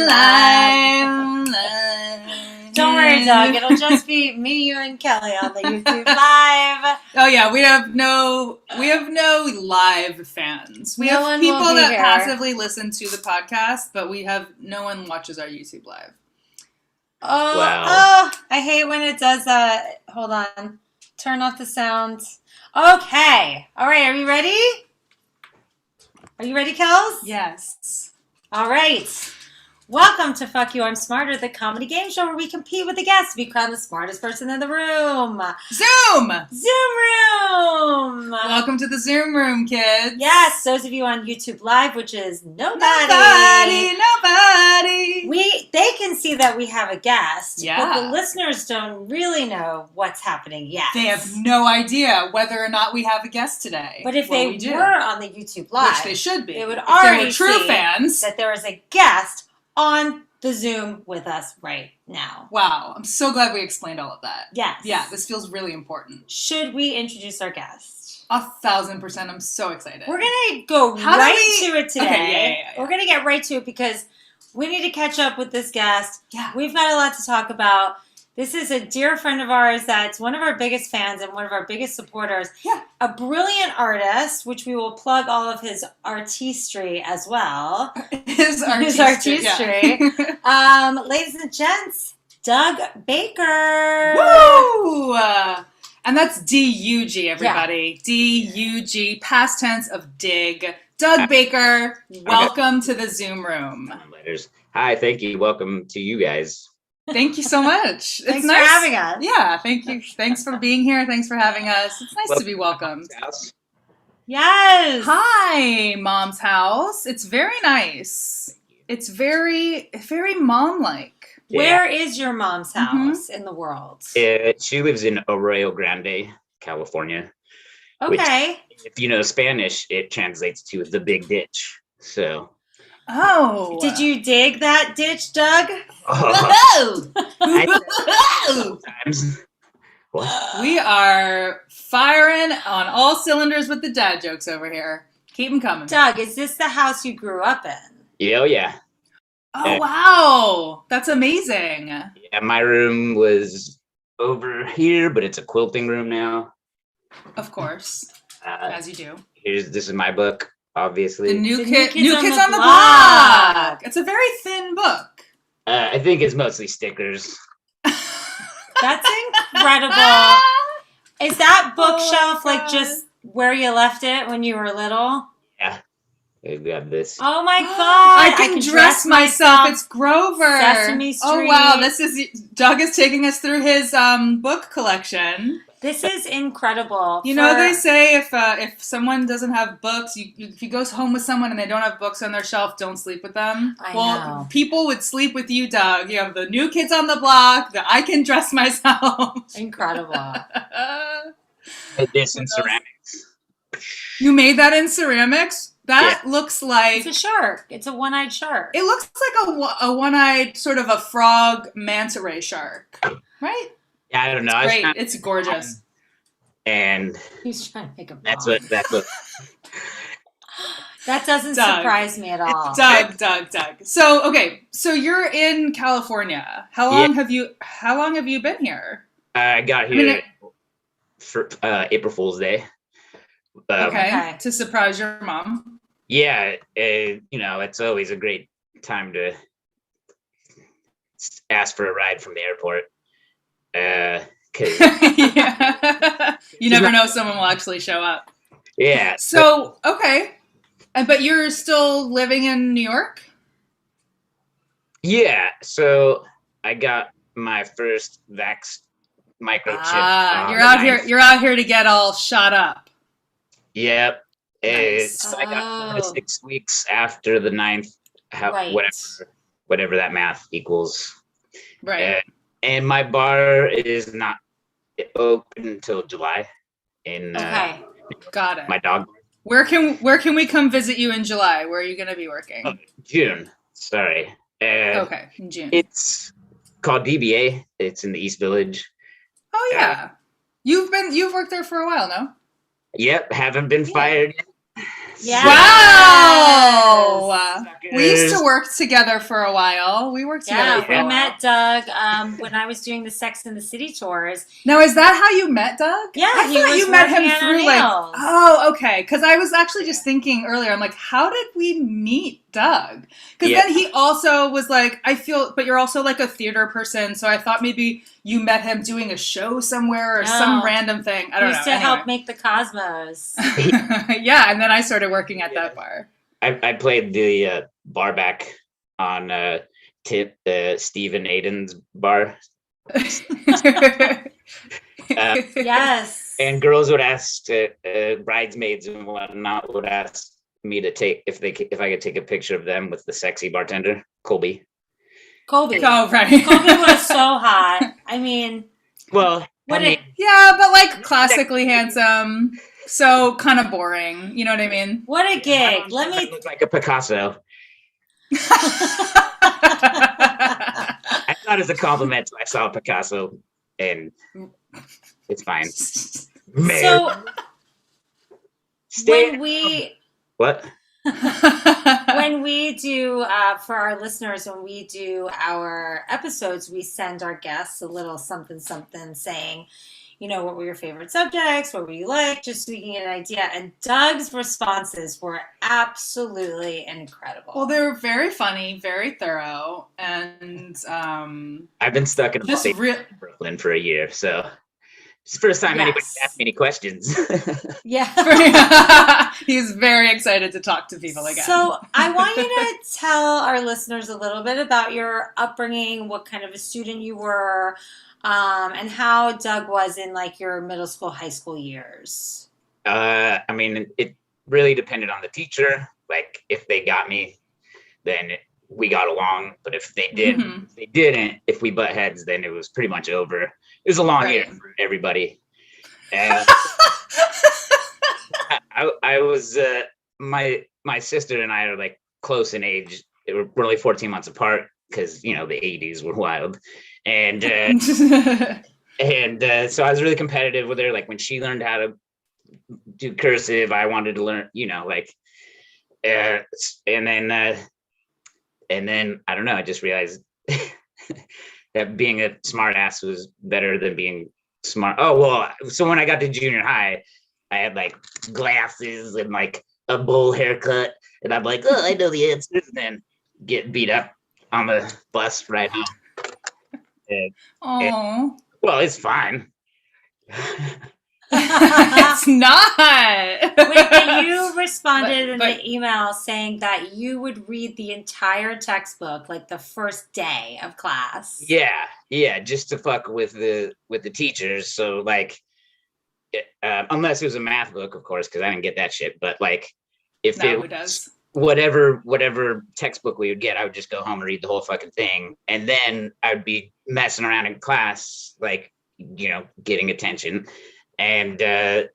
live. Don't worry, Doug. It'll just be me, you, and Kelly on the YouTube live. Oh yeah, we have no live fans. We have people that passively listen to the podcast, but we have no one watches our YouTube live. Oh, wow. Oh, I hate when it does that. Hold on. Turn off the sound. Okay. All right. Are you ready? Are you ready, Kels? Yes. All right. Welcome to Fuck You, I'm Smarter, the comedy game show where we compete with the guests to be crowned the smartest person in the room. Zoom room! Welcome to the Zoom room, kids. Yes, those of you on YouTube Live, which is nobody. They can see that we have a guest, but the listeners don't really know what's happening yet. They have no idea whether or not we have a guest today. But if they were on the YouTube Live, which they should be, they would already true see fans that there is a guest on the Zoom with us right now. Wow. I'm so glad we explained all of that. Yes. Yeah, this feels really important. Should we introduce our guest? 1,000%. I'm so excited. We're going to go right to it today. Okay, yeah. We're going to get right to it because we need to catch up with this guest. Yeah. We've got a lot to talk about. This is a dear friend of ours that's one of our biggest fans and one of our biggest supporters. Yeah. A brilliant artist, which we will plug all of his artistry as well. His artistry. Yeah. Ladies and gents, Doug Baker. Woo! And that's D-U-G, everybody. Yeah. D-U-G, past tense of dig. Doug Baker, welcome to the Zoom room. Hi, thank you. Welcome to you guys. Thank you so much. Thanks for having us. Yeah, thank you. Thanks for being here. Thanks for having us. It's nice to be welcomed. Yes. Hi, Mom's house. It's very nice. It's very, very mom-like. Yeah. Where is your mom's house in the world? She lives in Arroyo Grande, California. Okay. Which, if you know Spanish, it translates to the big ditch. So. Oh. Did you dig that ditch, Doug? Sometimes. What? We are firing on all cylinders with the dad jokes over here. Keep them coming. Doug, is this the house you grew up in? Yeah. Oh, wow. That's amazing. Yeah, my room was over here, but it's a quilting room now. Of course. As you do. This is my book. Obviously, the New Kids on the Block. It's a very thin book. I think it's mostly stickers. That's incredible. Is that bookshelf like just where you left it when you were little? Yeah. I got this. Oh my God. I can dress myself. It's Grover. Sesame Street. Oh wow, Doug is taking us through his book collection. This is incredible. You know, they say if someone doesn't have books, if you go home with someone and they don't have books on their shelf, don't sleep with them. I know. People would sleep with you, Doug. You have the New Kids on the Block, the I Can Dress Myself. Incredible. This in ceramics. You made that in ceramics? That looks like... It's a shark. It's a one-eyed shark. It looks like a one-eyed, sort of a frog manta ray shark. Right? Yeah, I don't know. It's great. It's gorgeous. And he's trying to pick a that's what that doesn't surprise me at all. Doug. So you're in California. How long have you been here? I got here for April Fool's Day. Okay. To surprise your mom. Yeah, it's always a great time to ask for a ride from the airport. You never know if someone will actually show up. Yeah. So, okay. But you're still living in New York? Yeah. So I got my first microchip. You're out here to get all shot up. Yep. Nice. I got 6 weeks after the 9th, whatever that math equals. Right. And my bar is not open until July. Got it. My dog. Where can we come visit you in July? Where are you going to be working? June. Sorry. Okay, in June. It's called DBA. It's in the East Village. Oh yeah. You've worked there for a while, no? Yep. Haven't been fired yet. Yes. Wow. We used to work together for a while. We worked together for a while. We met Doug when I was doing the Sex and the City tours. Now, is that how you met Doug? Yeah, I thought you met him through okay. Because I was actually just thinking earlier, I'm like, how did we meet Doug? Because then he also was like, but you're also like a theater person, so I thought maybe you met him doing a show somewhere or some random thing. I don't know. Used to help make the Cosmos. Yeah, and then I started working at that bar. I played the bar back on Stephen Aiden's bar. Yes. And girls would ask, bridesmaids and whatnot would ask me to if I could take a picture of them with the sexy bartender, Colby. Oh, right. Colby was so hot. I mean, well, yeah, but like classically handsome. So kind of boring. You know what I mean? What a gig. Let me look like a Picasso. I thought as a compliment, I saw Picasso, and it's fine. So when we do for our listeners, when we do our episodes, we send our guests a little something saying, what were your favorite subjects? What were you like? Just so we can get an idea. And Doug's responses were absolutely incredible. Well, they were very funny, very thorough, and I've been stuck in Brooklyn for a year, so it's the first time anybody asked me any questions. Yeah. He's very excited to talk to people again. So I want you to tell our listeners a little bit about your upbringing, what kind of a student you were, and how Doug was in like your middle school, high school years. I mean, it really depended on the teacher. Like if they got me, then we got along. But if they didn't, if we butt heads, then it was pretty much over. It was a long year for everybody. And I was my sister and I are like close in age. We're only 14 months apart because the 80s were wild. And so I was really competitive with her. Like when she learned how to do cursive, I wanted to learn, and then I don't know, I just realized that being a smart ass was better than being smart. Oh, well, so when I got to junior high, I had like glasses and like a bowl haircut, and I'm like, oh, I know the answers, and then get beat up on the bus right home. Well, it's fine. It's not. Wait, but you responded in the email saying that you would read the entire textbook like the first day of class. Yeah, just to fuck with the teachers. So like, unless it was a math book, of course, because I didn't get that shit. But like, if it was whatever textbook we would get, I would just go home and read the whole fucking thing, and then I'd be messing around in class, like getting attention. And the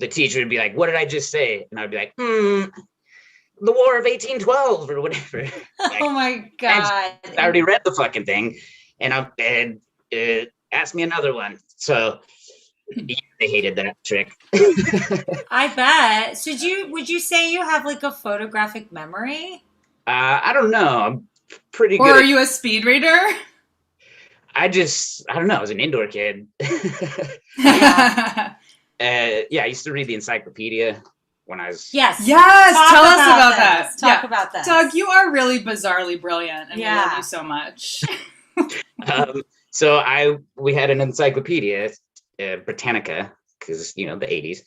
teacher would be like, what did I just say? And I'd be like, the War of 1812 or whatever. Like, oh my God. I already read the fucking thing, and asked me another one. So yeah, they hated that trick. I bet. So would you say you have like a photographic memory? I don't know. I'm pretty good. Or are you a speed reader? I don't know. I was an indoor kid. I used to read the encyclopedia when I was. Yes. Tell us about that. Talk about that. Doug, you are really bizarrely brilliant, and we love you so much. So we had an encyclopedia, Britannica, because the 80s,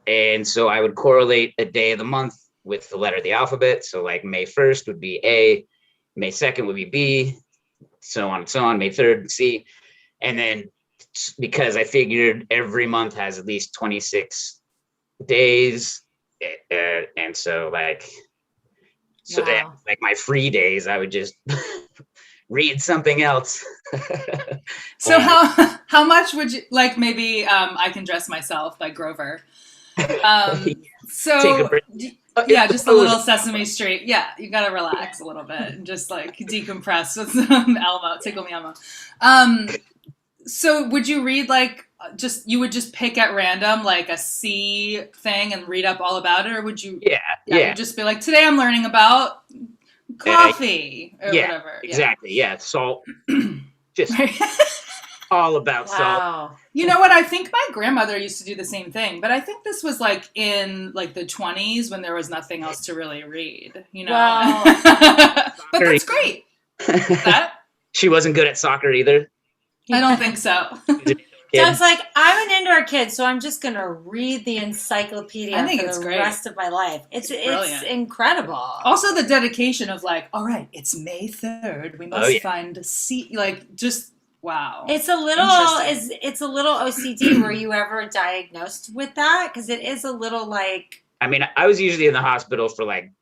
and so I would correlate a day of the month with the letter of the alphabet. So like May 1st would be A, May 2nd would be B, so on and so on, May 3rd, C. And then because I figured every month has at least 26 days. And so then like my free days, I would just read something else. So how much would you like maybe I Can Dress Myself by Grover. So take a break. Just a little Sesame Street. Yeah, you gotta relax a little bit and just like decompress with some Elmo, Tickle Me Elmo. So would you read you would just pick at random like a C thing and read up all about it, or would you? Yeah. You'd just be like, today I'm learning about coffee or whatever. Exactly. Yeah. Salt. Just all about salt. You know what? I think my grandmother used to do the same thing, but I think this was like in like the 20s when there was nothing else to really read. You know. Wow. But that's great. She wasn't good at soccer either. I don't think so. Doug's like, I'm an indoor kid, so I'm just gonna read the encyclepedia for the rest of my life. It's incredible. Also, the dedication of like, all right, it's May 3rd. We must find C. Like, just wow. It's a little OCD. Were you ever diagnosed with that? Because it is a little like. I mean, I was usually in the hospital for like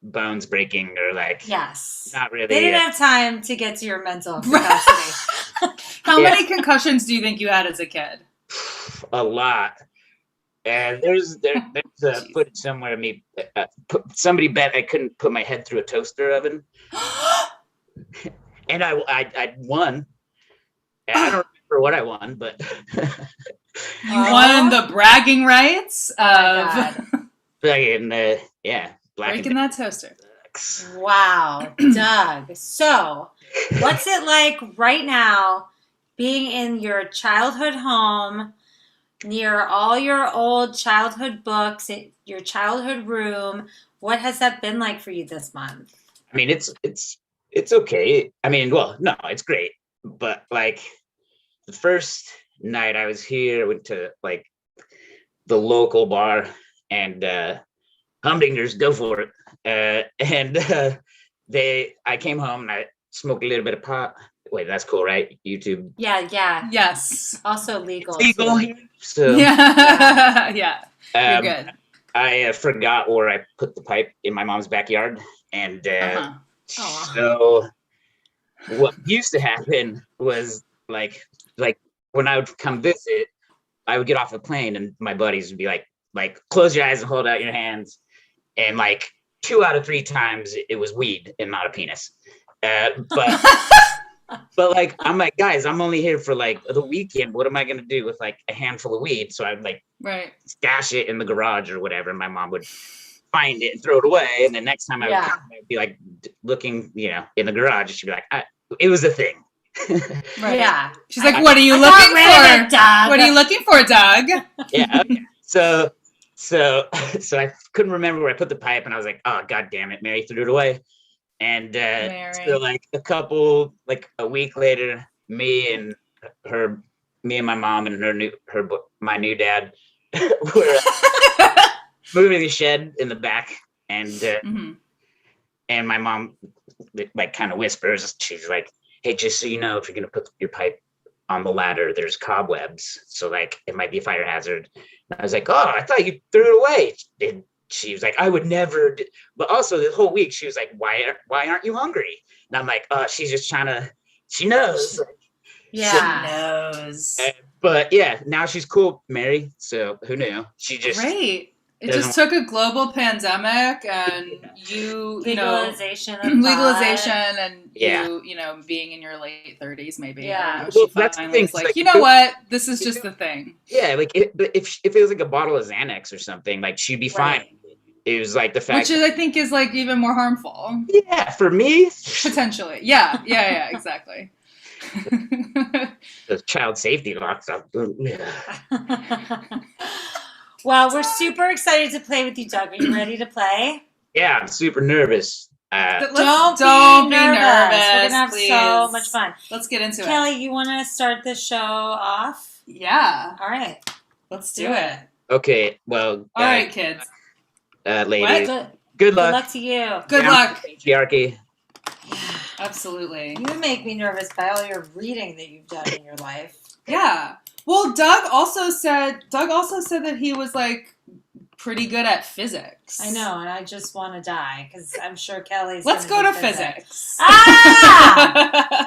bones breaking or like. Yes. Not really. They didn't have time to get to your mental capacity. How many concussions do you think you had as a kid? A lot. And there's a footage somewhere of me. Somebody bet I couldn't put my head through a toaster oven, and I won. And I don't remember what I won, but you won the bragging rights of breaking that toaster. Wow, Doug. So, what's it like right now being in your childhood home near all your old childhood books, your childhood room? What has that been like for you this month? I mean, it's okay. I mean, well, no, it's great. But like the first night I was here, I went to like the local bar and Humdingers, go for it. I came home and I smoked a little bit of pot. Wait, that's cool, right? YouTube. Yeah. Yes. Also legal. It's legal here. So yeah. You're good. I forgot where I put the pipe in my mom's backyard, and so what used to happen was like when I would come visit, I would get off the plane and my buddies would be like close your eyes and hold out your hands, and like 2 out of 3 times it was weed and not a penis. But like I'm like, guys, I'm only here for like the weekend. What am I gonna do with like a handful of weed? So I'd like stash it in the garage or whatever. And my mom would find it and throw it away. And the next time I would come, I'd be like looking, in the garage. And she'd be like, it was a thing. Yeah. She's like, what are you looking for, Doug? What are you looking for, Doug? Yeah. Okay. So I couldn't remember where I put the pipe, and I was like, oh God damn it, Mary threw it away. And so like a week later, me and my mom and my new dad were moving the shed in the back, and and my mom like kind of whispers, she's like, hey, just so you know, if you're gonna put your pipe on the ladder, there's cobwebs, so like it might be a fire hazard. And I was like, oh, I thought you threw it away. And she was like, I would never. But also this whole week, she was like, why aren't you hungry? And I'm like, oh, she's just trying to. She knows. Yeah, she knows. But yeah, now she's cool, Mary. So who knew? She just great. It just took a global pandemic and legalization and you being in your late 30s maybe. Yeah. Well, that's the thing. Like, you know what? This is just the thing. Yeah, like if it was like a bottle of Xanax or something, like she'd be fine. It was like the fact, which I think is like even more harmful. Yeah, for me, potentially. Yeah, exactly. The child safety locks up. Well, we're super excited to play with you, Doug. Are you ready to play? Yeah, I'm super nervous. Don't be nervous. We're gonna have so much fun. Let's get into Kelly, you want to start the show off? Yeah. All right. Let's do it. Okay. Well. All right, kids. Ladies. Good luck. Good luck to you. Good luck. Patriarchy. Yeah. Absolutely. You make me nervous by all your reading that you've done in your life. Yeah. Well, Doug also said that he was like pretty good at physics. I know, and I just want to die because I'm sure Kelly's. Let's go to physics. All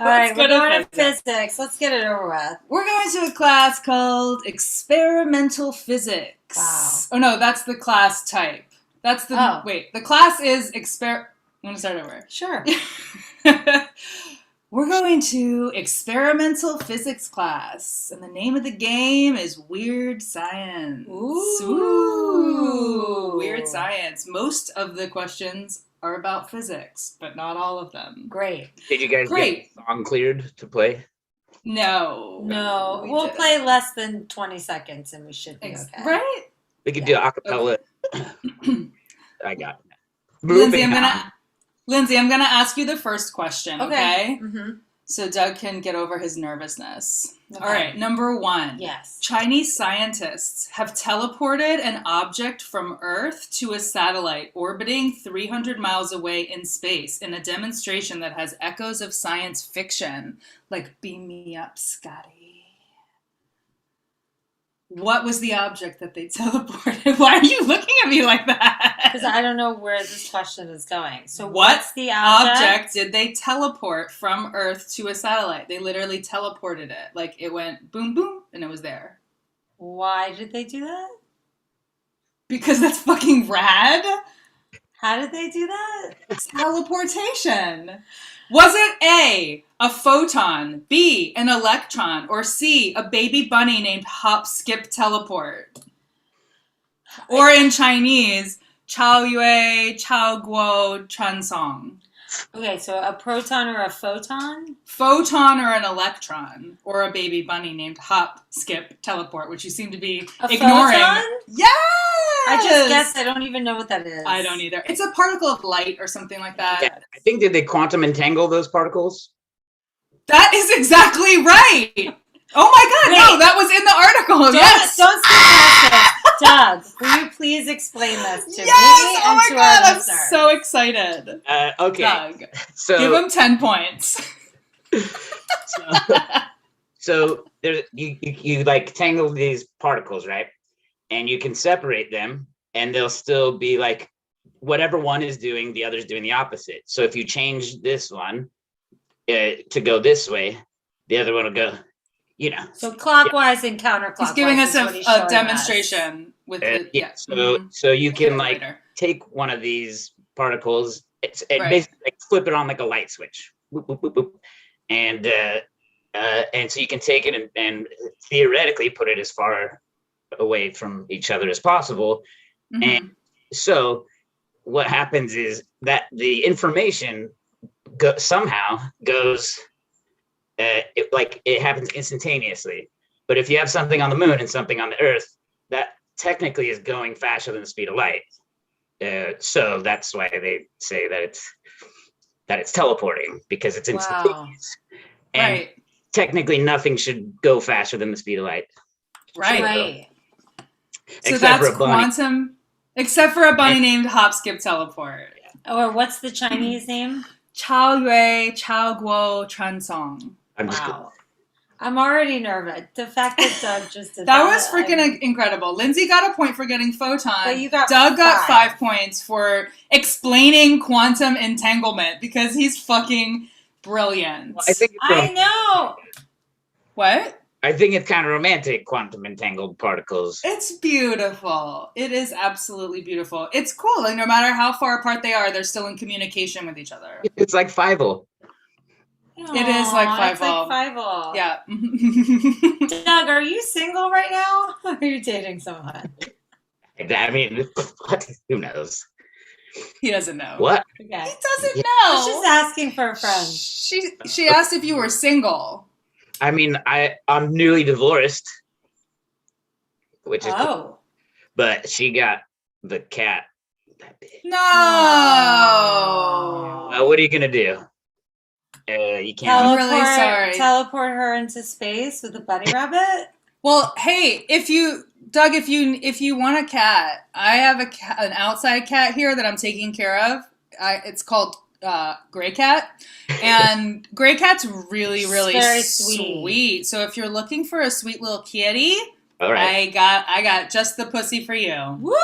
right, we're going to physics. Let's get it over with. We're going to a class called experimental physics. Wow. Oh no, that's the class type. That's the wait. The class is I'm gonna start over. Sure. We're going to experimental physics class, and the name of the game is Weird Science. Ooh. Weird Science. Most of the questions are about physics, but not all of them. Great. Did you guys get the song cleared to play? No. We'll play less than 20 seconds and we should be okay. Right? We could do a cappella. Okay. I got it. Lindsey, I'm gonna ask you the first question, okay? Mm-hmm. So Doug can get over his nervousness. Okay. All right, number 1. Yes. Chinese scientists have teleported an object from Earth to a satellite orbiting 300 miles away in space in a demonstration that has echoes of science fiction, like Beam Me Up, Scotty. What was the object that they teleported? Why are you looking at me like that? Because I don't know where this question is going. So what's the object did they teleport from Earth to a satellite? They literally teleported it. Like it went boom, boom, and it was there. Why did they do that? Because that's fucking rad. How did they do that? Teleportation. Was it A, a photon, B, an electron, or C, a baby bunny named Hop Skip Teleport? Or in Chinese, Chao Yue Chao Guo Chun Song. Okay, so a proton or a photon? Photon or an electron, or a baby bunny named Hop Skip Teleport, which you seem to be ignoring. Photon? Yes! I just guessed. I don't even know what that is. I don't either. It's a particle of light or something like that. Yeah, I think, did they quantum entangle those particles? That is exactly right. Oh my God! Wait. No, that was in the article. Yes. Don't skip past this. Doug, will you please explain this to me Oh and my to God! our I'm listeners? so excited. Okay. Doug, So give him 10 points. So there's you like tangle these particles, right? And you can separate them, and they'll still be like whatever one is doing, the other's doing the opposite. So if you change this one to go this way, the other one will go, So clockwise and counterclockwise. He's giving us is what he's a showing demonstration with So you can like later. take one of these particles and Right. basically like flip it on like a light switch, boop, boop, boop, boop. And so you can take it and theoretically put it as far away from each other as possible. Mhm. And so what happens is that the information somehow goes, it happens instantaneously. But if you have something on the moon and something on the Earth, that technically is going faster than the speed of light. So that's why they say that it's teleporting, because it's instantaneous. And Right. technically nothing should go faster than the speed of light. Right. So Except that's for a bunny. quantum, except for a bunny named Hop Skip Teleport. Or what's the Chinese name? Chao Yue Chao Guo Chun Song. Wow. I'm already nervous. The fact that Doug just did that. That was freaking incredible. Lindsey got a point for getting photon. But you got Doug got 5 points for explaining quantum entanglement because he's fucking brilliant. Well, I know. What? I think it's kind of romantic, quantum entangled particles. It's beautiful. It is absolutely beautiful. It's cool. Like no matter how far apart they are, they're still in communication with each other. It's like Fievel. It is like It's like Fievel. Yeah. Doug, are you single right now? Or are you dating someone? I mean, what? Who knows? He doesn't know. What? He Okay. doesn't I know. was just asking for a friend. She asked if you were single. I mean, I'm newly divorced, which is cool. But she got the cat. No. What are you gonna do? You can't. I'm really sorry. Teleport her into space with a bunny rabbit? Well, hey, Doug, if you want a cat, I have an outside cat here that I'm taking care of. It's called Gray Cat, and Gray Cat's really, really Very sweet. So if you're looking for a sweet little kitty, All right. I got just the pussy for you. Woo!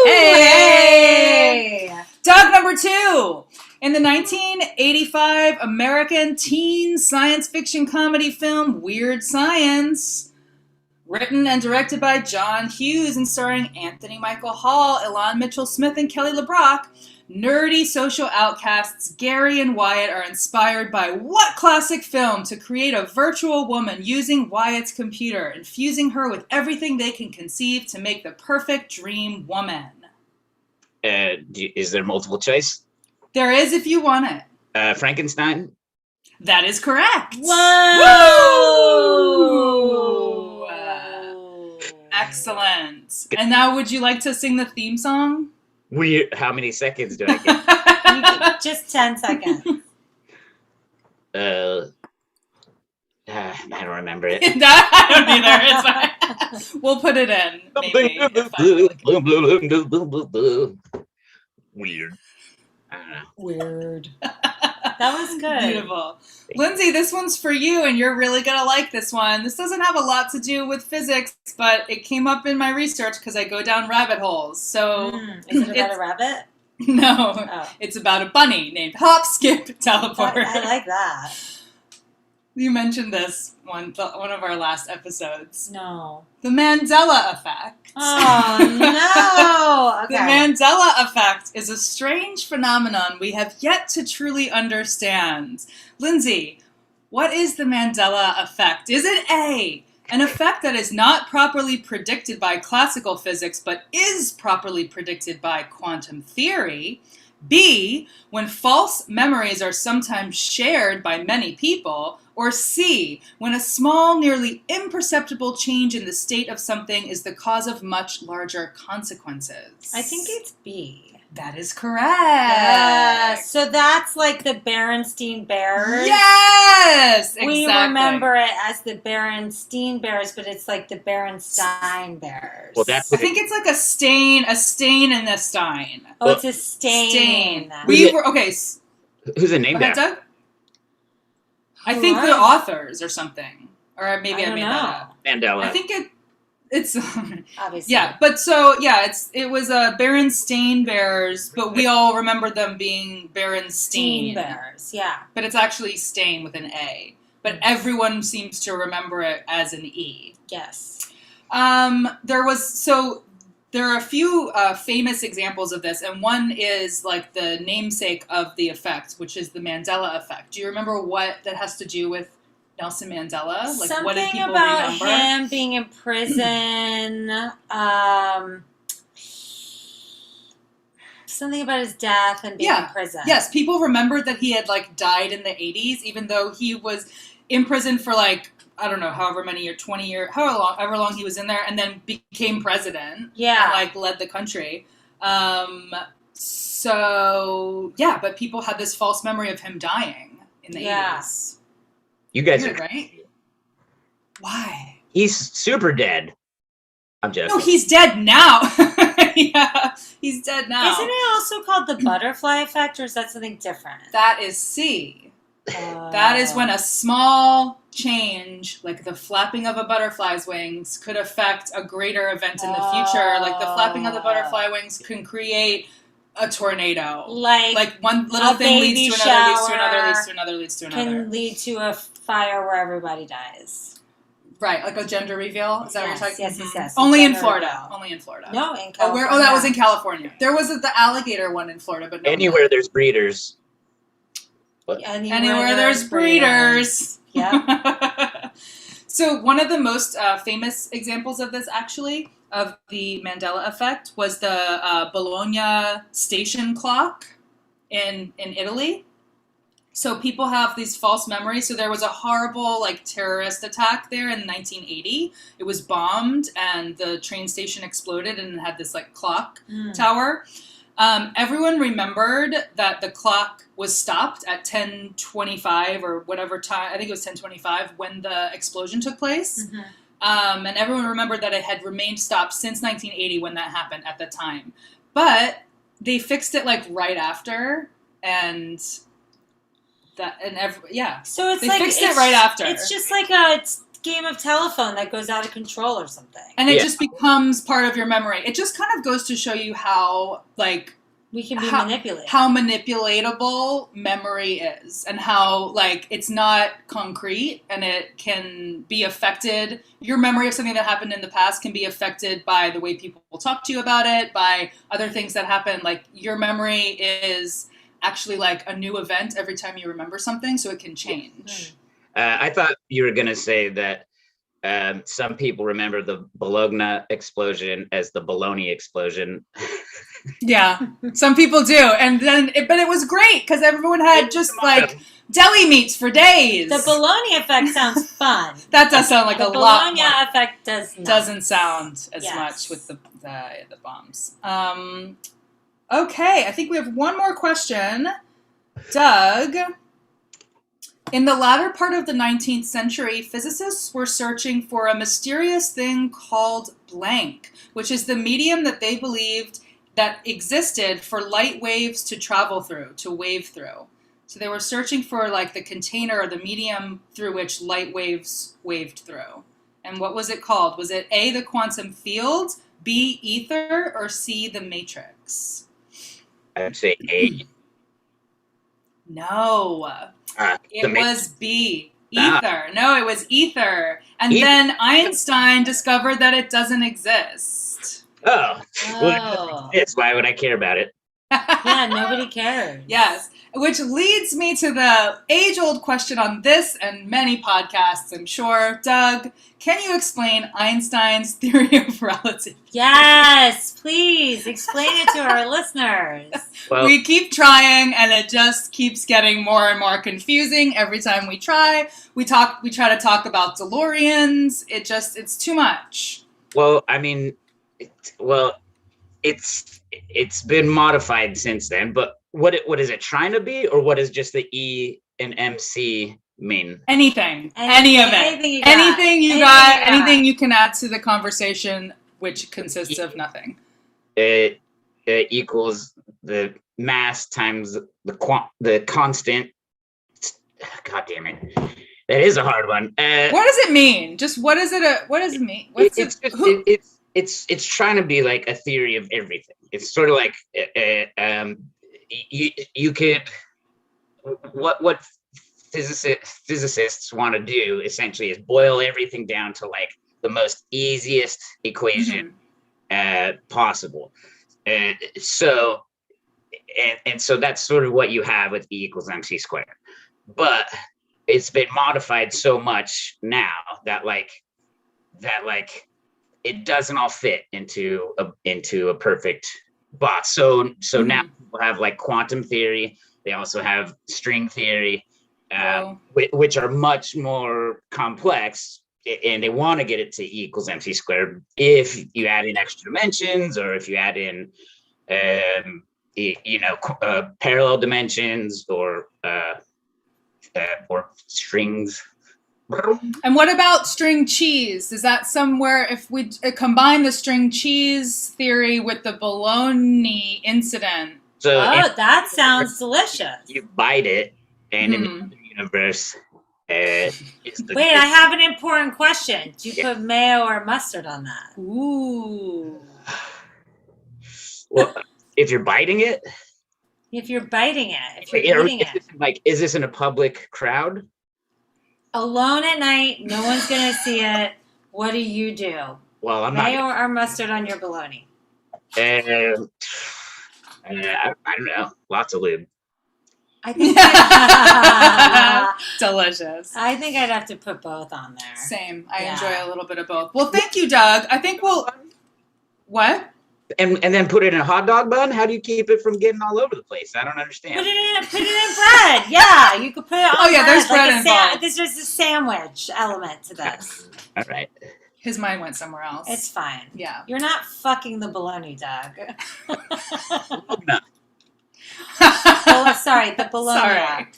Hey! Doug, number 2. In the 1985 American teen science fiction comedy film Weird Science, Written and directed by John Hughes and starring Anthony Michael Hall, Elan Mitchell Smith, and Kelly LeBrock, nerdy social outcasts Gary and Wyatt are inspired by what classic film to create a virtual woman using Wyatt's computer, infusing her with everything they can conceive to make the perfect dream woman? Is there multiple choice? There is if you want it. Frankenstein? That is correct. Whoa! Woo! Excellent. And now would you like to sing the theme song? How many seconds do I get? Just 10 seconds. I don't remember it. I don't either. It's fine. We'll put it in. Maybe, Weird. I don't know. Weird. That was good. Beautiful. Lindsay, this one's for you, and you're really going to like this one. This doesn't have a lot to do with physics, but it came up in my research because I go down rabbit holes. So, is it about a rabbit? No. Oh. It's about a bunny named Hop, Skip, Teleport. I like that. You mentioned this one of our last episodes. No. The Mandela effect. Oh, no. Okay. The Mandela effect is a strange phenomenon we have yet to truly understand. Lindsay, what is the Mandela effect? Is it A, an effect that is not properly predicted by classical physics but is properly predicted by quantum theory? B, when false memories are sometimes shared by many people? Or C, when a small, nearly imperceptible change in the state of something is the cause of much larger consequences? I think it's B. That is correct. Yeah. So that's like the Berenstein Bears. Yes! Exactly. We remember it as the Berenstein Bears, but it's like the Berenstein Bears. Well, that's. I think it's like a stain, and a stein. Oh, it's a stain. We were okay. Who's the name? Go ahead, Doug. I think the authors or something, or maybe I made that up. Mandela. I think it's obviously. Yeah, but so yeah, it was a Berenstain Bears, but we all remember them being Berenstein Bears. Yeah, but it's actually Stain with an A. But everyone seems to remember it as an E. Yes. There are a few famous examples of this, and one is like the namesake of the effect, which is the Mandela effect. Do you remember what that has to do with Nelson Mandela? Like, something what did people about remember? him being in prison. Something about his death and being in prison. Yes, people remembered that he had like died in the 80s, even though he was in prison for like, I don't know, however many years, 20 years, however long he was in there, and then became president. Yeah. And like led the country. So yeah, but people had this false memory of him dying in the 80s. You guys are right. Why? He's super dead. I'm joking. No, he's dead now. Yeah, he's dead now. Isn't it also called the butterfly effect, or is that something different? That is C. That is when a small change, like the flapping of a butterfly's wings, could affect a greater event in the future. Like the flapping of the butterfly wings can create a tornado. Like one little thing leads to another, leads to another, leads to another, leads to another. Can lead to a fire where everybody dies. Right, like a gender reveal? Is that what you're talking about? Yes. Only in Florida. Only in Florida. No, in California. That was in California. There was the alligator one in Florida, but no. Anywhere there's breeders. Anywhere there's breeders. Yeah. So one of the most famous examples of this, actually, of the Mandela effect, was the Bologna station clock in Italy. So people have these false memories. So there was a horrible terrorist attack there in 1980. It was bombed and the train station exploded and it had this clock tower. Everyone remembered that the clock was stopped at 10:25 or whatever time. I think it was 10:25 when the explosion took place. Mm-hmm. And everyone remembered that it had remained stopped since 1980 when that happened at the time. But they fixed it right after and... So it's they fixed it right after. It's just like a game of telephone that goes out of control or something. And it just becomes part of your memory. It just kind of goes to show you how We can be manipulated. How manipulatable memory is, and how, like, it's not concrete, and it can be affected. Your memory of something that happened in the past can be affected by the way people talk to you about it, by other things that happen. Like, your memory is actually like a new event every time you remember something, so it can change. I thought you were going to say that some people remember the Bologna explosion as the bologna explosion. Yeah, some people do, and then, but it was great because everyone had just like deli meats for days. The bologna effect sounds fun. That does sound like a lot. The bologna effect doesn't sound as much with the bombs. Okay, I think we have one more question, Doug. In the latter part of the 19th century, physicists were searching for a mysterious thing called blank, which is the medium that they believed that existed for light waves to travel through, to wave through. So they were searching for like the container or the medium through which light waves waved through. And what was it called? Was it A, the quantum field, B, ether, or C, the matrix? I'd say A. No. It was B, ether. No, it was ether. And then Einstein discovered that it doesn't exist. Oh. Well, why would I care about it? Yeah, nobody cares. Yes. Which leads me to the age-old question on this and many podcasts, I'm sure. Doug, can you explain Einstein's theory of relativity? Yes, please. Explain it to our listeners. Well, we keep trying, and it just keeps getting more and more confusing every time we try. We try to talk about DeLoreans. It's too much. Well, I mean, it's been modified since then, but what is it trying to be, or what does just the E and MC mean? Anything. Any of it. Anything you got. Anything you can add to the conversation, which consists of nothing. It equals the mass times the constant. God damn it. That is a hard one. What does it mean? Just what does it mean? It's trying to be like a theory of everything. It's sort of like you could what physicists want to do essentially is boil everything down to like the most easiest equation possible. So that's sort of what you have with E equals MC squared. But it's been modified so much now that it doesn't all fit into a perfect box. So now people have like quantum theory. They also have string theory, which are much more complex, and they want to get it to E equals MC squared if you add in extra dimensions, or if you add in parallel dimensions or strings. And what about string cheese? Is that somewhere, if we combine the string cheese theory with the bologna incident? So that sounds delicious. You bite it, and in the universe, Wait, I have an important question. Do you put mayo or mustard on that? Ooh. Well, if you're biting it? If you're biting it. If you're eating it. Like, is this in a public crowd? Alone at night, no one's going to see it. What do you do? Well, I'm mayo or mustard on your bologna? I don't know. Lots of lube. I think delicious. I think I'd have to put both on there. Same. I enjoy a little bit of both. Well, thank you, Doug. I think what? And then put it in a hot dog bun? How do you keep it from getting all over the place? I don't understand. Put it in bread. Yeah, you could put it on bread. Oh, yeah, there's bread involved. There's just a sandwich element to this. All right. His mind went somewhere else. It's fine. Yeah. You're not fucking the bologna, Doug. No. Oh, sorry, the bologna. Sorry.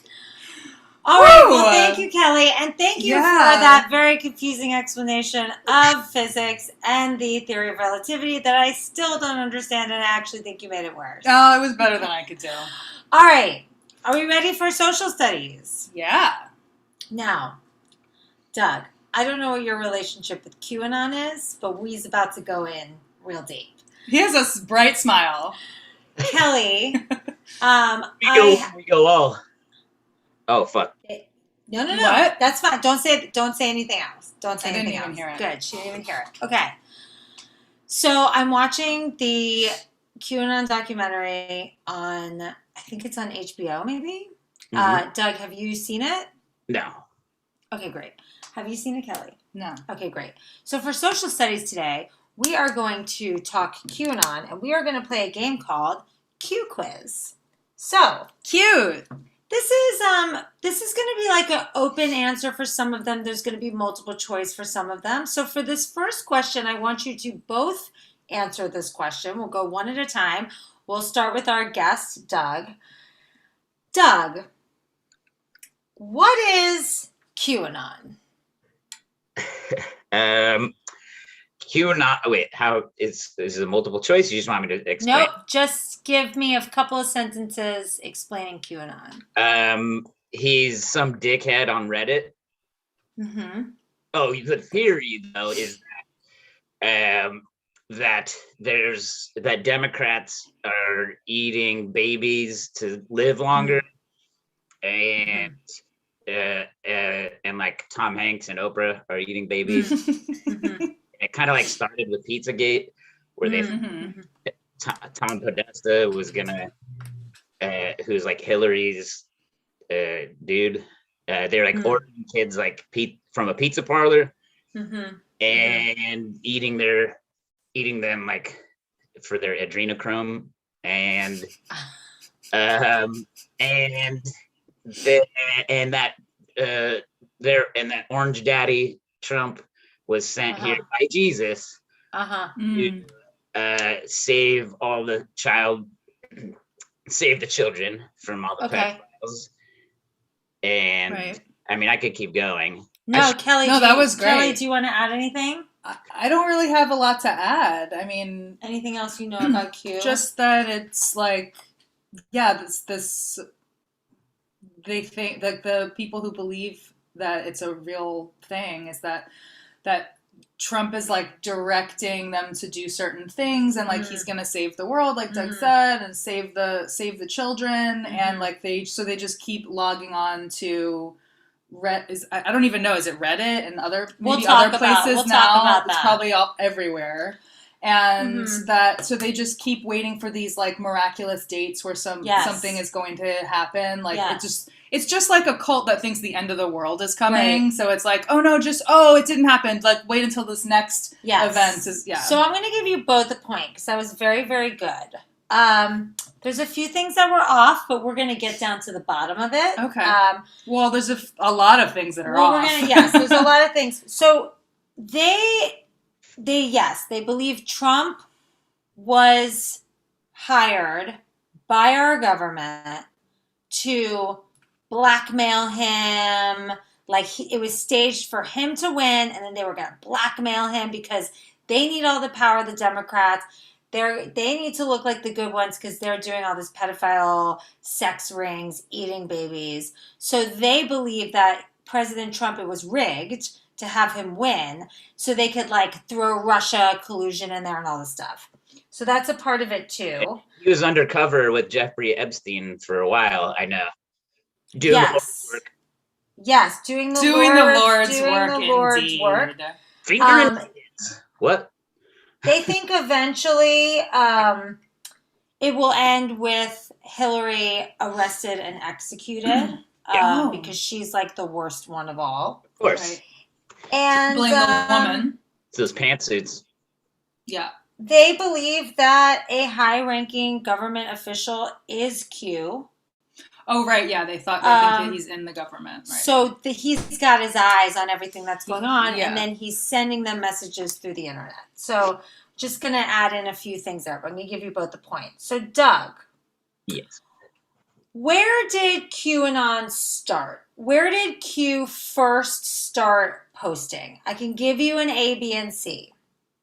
All right, well, thank you, Kelly, and thank you for that very confusing explanation of physics and the theory of relativity that I still don't understand, and I actually think you made it worse. Oh, it was better than I could do. All right, are we ready for social studies? Yeah. Now, Doug, I don't know what your relationship with QAnon is, but we's about to go in real deep. He has a bright smile. Kelly, we go all. Oh fuck. No. What? That's fine. Don't say anything else. Don't say anything else. I didn't even hear it. Good. She didn't even hear it. Okay. So I'm watching the QAnon documentary on, I think it's on HBO, maybe. Mhm. Doug, have you seen it? No. Okay, great. Have you seen it, Kelly? No. Okay, great. So for social studies today, we are going to talk QAnon, and we are going to play a game called Q Quiz. So Cute. this is going to be like an open answer for some of them. There's going to be multiple choice for some of them. So for this first question, I want you to both answer this question. We'll go one at a time. We'll start with our guest, Doug. Doug, what is QAnon? QAnon. Wait, how is it a multiple choice? You just want me to explain? Nope, just give me a couple of sentences explaining QAnon. He's some dickhead on Reddit. Mm-hmm. Oh, the theory though is that Democrats are eating babies to live longer, and like Tom Hanks and Oprah are eating babies. Mm-hmm. It kind of like started with Pizzagate, where they Tom Podesta was gonna, who's like Hillary's dude. They're like ordering kids like from a pizza parlor, and eating them like for their adrenochrome, and that orange daddy Trump was sent here by Jesus to save the children from all the pedophiles. And I mean, I could keep going. No, Kelly. No, that was great. Kelly, do you want to add anything? I don't really have a lot to add. I mean, anything else you know about Q? Just that it's like, yeah, this they think that the people who believe that it's a real thing is that Trump is like directing them to do certain things, and like he's gonna save the world, like Doug said, and save the children, and like they just keep logging on to I don't even know, is it Reddit and other other places now? It's probably all everywhere. And so they just keep waiting for these like miraculous dates where something is going to happen. Like it's just like a cult that thinks the end of the world is coming. Right. So it's like, it didn't happen. Like wait until this next event is So I'm going to give you both a point because that was very, very good. There's a few things that were off, but we're going to get down to the bottom of it. Okay. Well, there's a lot of things that are off. There's a lot of things. So they believe Trump was hired by our government to blackmail him. Like it was staged for him to win, and then they were going to blackmail him because they need all the power, the Democrats. They need to look like the good ones because they're doing all this pedophile sex rings, eating babies. So they believe that President Trump, it was rigged to have him win so they could like throw Russia collusion in there and all this stuff. So that's a part of it too. He was undercover with Jeffrey Epstein for a while, I know. Doing the Lord's work. Yes, doing the Lord's work. What? They think eventually it will end with Hillary arrested and executed because she's like the worst one of all. Of course. Right. And blame the woman. It's those pantsuits. Yeah. They believe that a high-ranking government official is Q. Oh, right. Yeah, they think that he's in the government. Right. So he's got his eyes on everything that's going on, and then he's sending them messages through the internet. So just going to add in a few things there. I'm going to give you both the point. So, Doug. Yes. Where did QAnon start? Where did Q first start posting? I can give you an A, B, and C.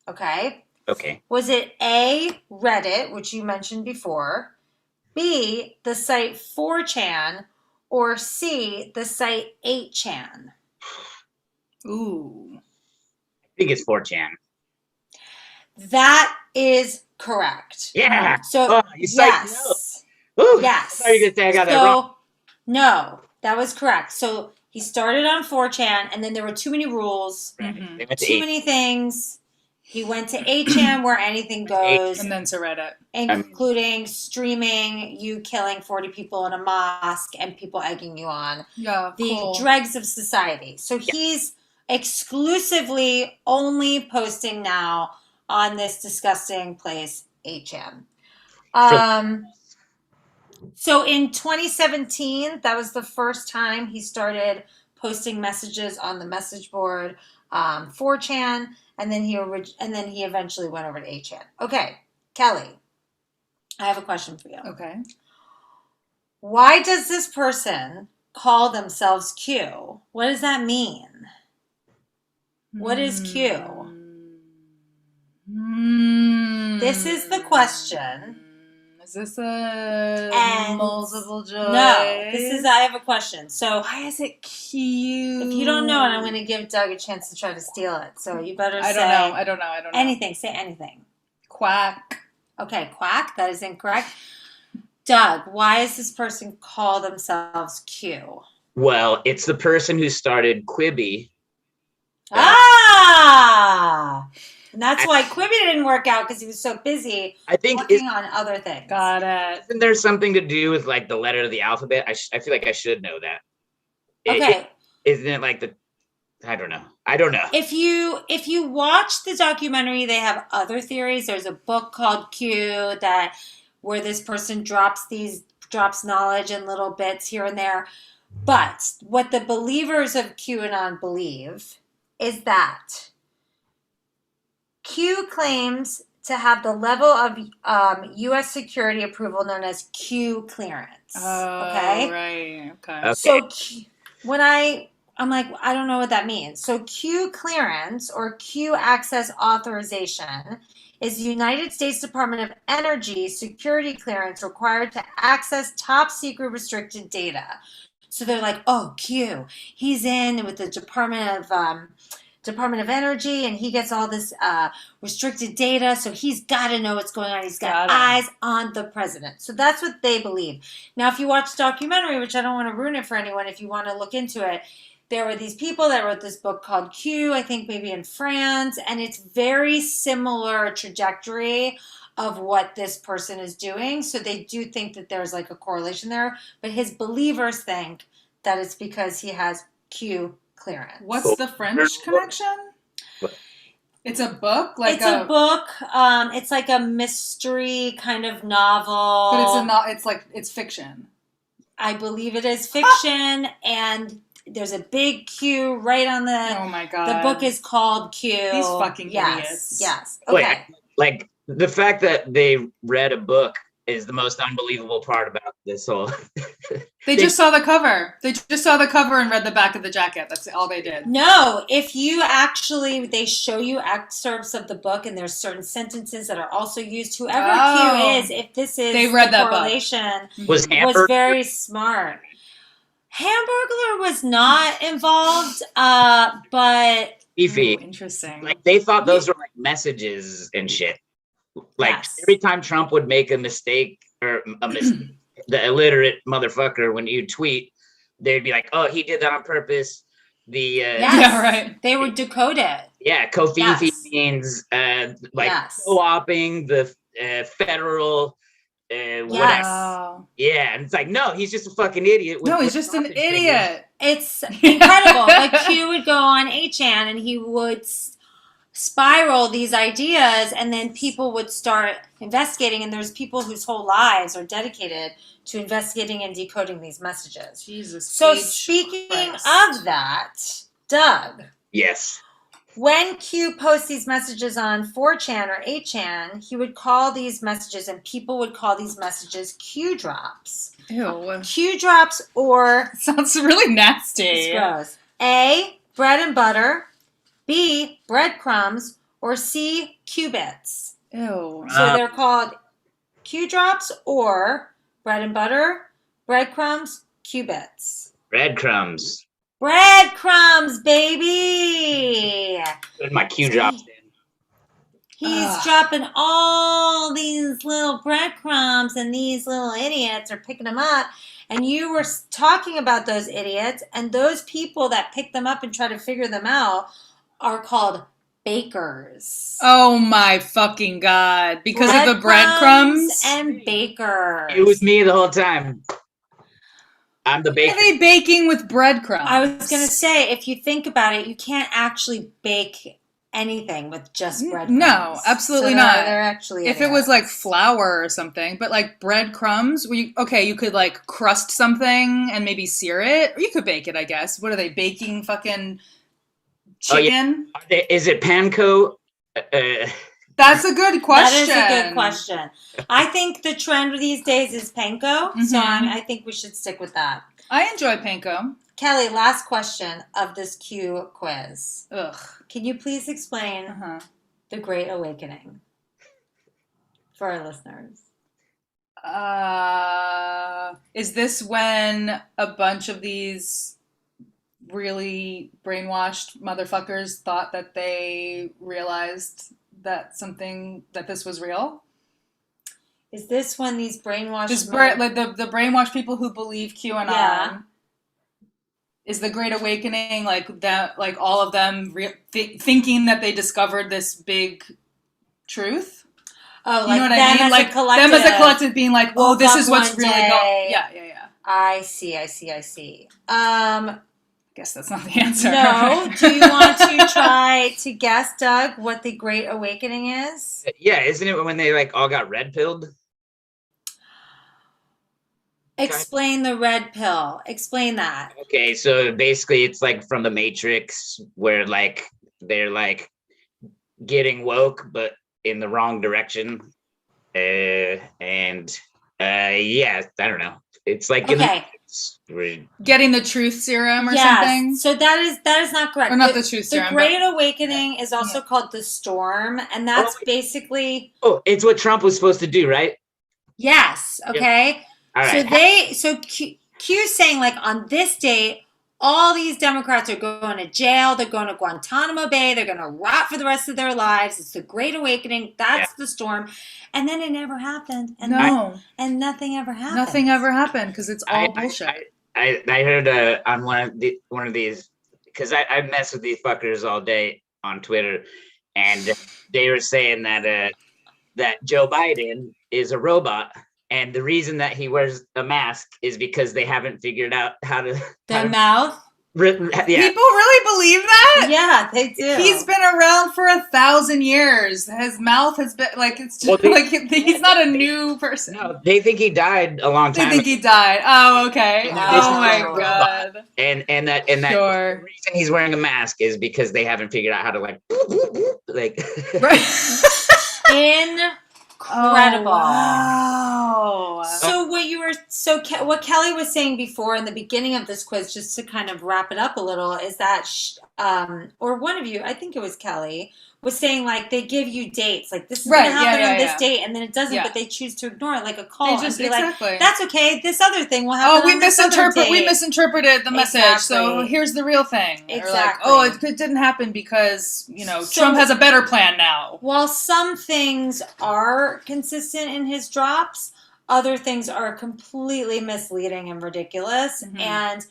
Okay? Okay. Was it A, Reddit, which you mentioned before, B, the site 4chan, or C, the site 8chan? Ooh. I think it's 4chan. That is correct. Yeah. So you psyched me out. Ooh, yes. I thought you were going to say I got that wrong. No, that was correct. So he started on 4chan, and then there were too many rules, too many things. He went to 8chan where anything goes. And then to Reddit. Including streaming you killing 40 people in a mosque and people egging you on. Yeah, the dregs of society. So he's exclusively only posting now on this disgusting place, 8chan. So in 2017, that was the first time he started posting messages on the message board, 4chan, and then he eventually went over to 8chan. Okay, Kelly, I have a question for you. Okay. Why does this person call themselves Q? What does that mean? What is Q? This is the question. Is this a multiple choice? No, I have a question. So why is it Q? If you don't know it, I'm going to give Doug a chance to try to steal it. So you better say... I don't know. Anything. Say anything. Quack. Okay, quack. That is incorrect. Doug, why does this person call themselves Q? Well, it's the person who started Quibi. And that's why Quibi didn't work out, because he was so busy working on other things. Got it. Isn't there something to do with like the letter of the alphabet? I feel like I should know that. Okay. Isn't it like the... I don't know. If you watch the documentary, they have other theories. There's a book called Q where this person drops knowledge in little bits here and there. But what the believers of QAnon believe is that Q claims to have the level of U.S. security approval known as Q clearance. Okay? Right. Okay. So I'm like, I don't know what that means. So Q clearance or Q access authorization is the United States Department of Energy security clearance required to access top secret restricted data. So they're like, oh, Q, he's in with the Department of Energy, and he gets all this restricted data, so he's got to know what's going on. He's got eyes on the president. So that's what they believe. Now, if you watch the documentary, which I don't want to ruin it for anyone, if you want to look into it, there were these people that wrote this book called Q, I think maybe in France, and it's very similar trajectory of what this person is doing. So they do think that there's like a correlation there, but his believers think that it's because he has Q clearance. What's the French connection? It's a book? It's a book. It's like a mystery kind of novel. But it's fiction. I believe it is fiction, and there's a big Q right on the... Oh my God. The book is called Q. These fucking idiots. Yes. Okay. Like, the fact that they read a book is the most unbelievable part about this whole... They just saw the cover. They just saw the cover and read the back of the jacket. That's all they did. No, if you actually... They show you excerpts of the book, and there's certain sentences that are also used. Whoever Q is, if this is they read that correlation, was very smart. Hamburglar was not involved, but... Beefy. Interesting. Like, they thought those were like messages and shit. Like, every time Trump would make a mistake, the illiterate motherfucker, when you tweet, they'd be like, oh, he did that on purpose. Yeah, right. They would decode it. Yeah, Kofifi means co-opting the federal... Wow. Yeah, and it's like, no, he's just a fucking idiot. He's just an idiot. It's incredible. Like, Q would go on 8chan, and he would spiral these ideas, and then people would start investigating, and there's people whose whole lives are dedicated to investigating and decoding these messages. Jesus. So speaking of that, Doug. Yes. When Q posts these messages on 4chan or 8chan, he would call these messages, and people would call these messages Q drops. Ew. Q drops, or... Sounds really nasty. It's gross. A, bread and butter. B, breadcrumbs. Or C, qubits. Ew. So they're called Q drops or bread and butter, breadcrumbs, qubits. Breadcrumbs. Breadcrumbs, baby! Put my Q drops in. He's dropping all these little breadcrumbs, and these little idiots are picking them up. And you were talking about those idiots, and those people that pick them up and try to figure them out are called bakers. Oh my fucking God. Because of the breadcrumbs? And bakers. It was me the whole time. I'm the baker. Why are they baking with breadcrumbs? I was going to say, if you think about it, you can't actually bake anything with just breadcrumbs. No, absolutely not. They're actually if it was like flour or something, but like breadcrumbs, you could like crust something and maybe sear it, or you could bake it, I guess. What are they baking? Fucking chicken? Oh, yeah. Is it panko? That's a good question. That is a good question. I think the trend these days is panko, so I think we should stick with that. I enjoy panko. Kelly, last question of this Q quiz. Ugh. Can you please explain the Great Awakening for our listeners? Is this when a bunch of these really brainwashed motherfuckers thought that they realized that this was real? Is this when these brainwashed... like the brainwashed people who believe QAnon... Yeah. Is the Great Awakening like that? Like all of them thinking that they discovered this big truth? Oh, you know what I mean? Like them as a collective being like, "Oh, this is what's really going." Yeah. I see. Guess that's not the answer. No. Do you want to try to guess, Doug, what the Great Awakening is? Yeah, isn't it when they like all got red pilled? Explain the red pill. Explain that. Okay, so basically it's like from the Matrix where like they're like getting woke but in the wrong direction. Yeah, I don't know. It's like getting the truth serum or something. So that is not correct. Or not the truth serum. The Great Awakening is also called the Storm, and that's basically it's what Trump was supposed to do, right? Yes. Okay. Yeah. All right. So Q's saying like on this date, all these Democrats are going to jail. They're going to Guantanamo Bay. They're going to rot for the rest of their lives. It's the Great Awakening. That's the storm. And then it never happened. And and nothing ever happened. Nothing ever happened because it's all bullshit. I heard on one of these, because I mess with these fuckers all day on Twitter, and they were saying that Joe Biden is a robot. And the reason that he wears a mask is because they haven't figured out how to... mouth? Yeah. People really believe that? Yeah, they do. He's been around for 1,000 years. His mouth has been... Like, it's just he's not a new person. No, they think he died a long time ago. They think he died. Oh, okay. Oh, my God. And that the reason he's wearing a mask is because they haven't figured out how to, like... Right. Incredible. Oh, wow. So what Kelly was saying before in the beginning of this quiz, just to kind of wrap it up a little, is that or one of you, I think it was Kelly, was saying like they give you dates, like this is going to happen on this date, and then it doesn't, but they choose to ignore it, like a call, and be like, that's okay, this other thing will happen. We misinterpreted the message, so here's the real thing. Exactly. Or like, it didn't happen because Trump has a better plan now. While some things are consistent in his drops, other things are completely misleading and ridiculous. And,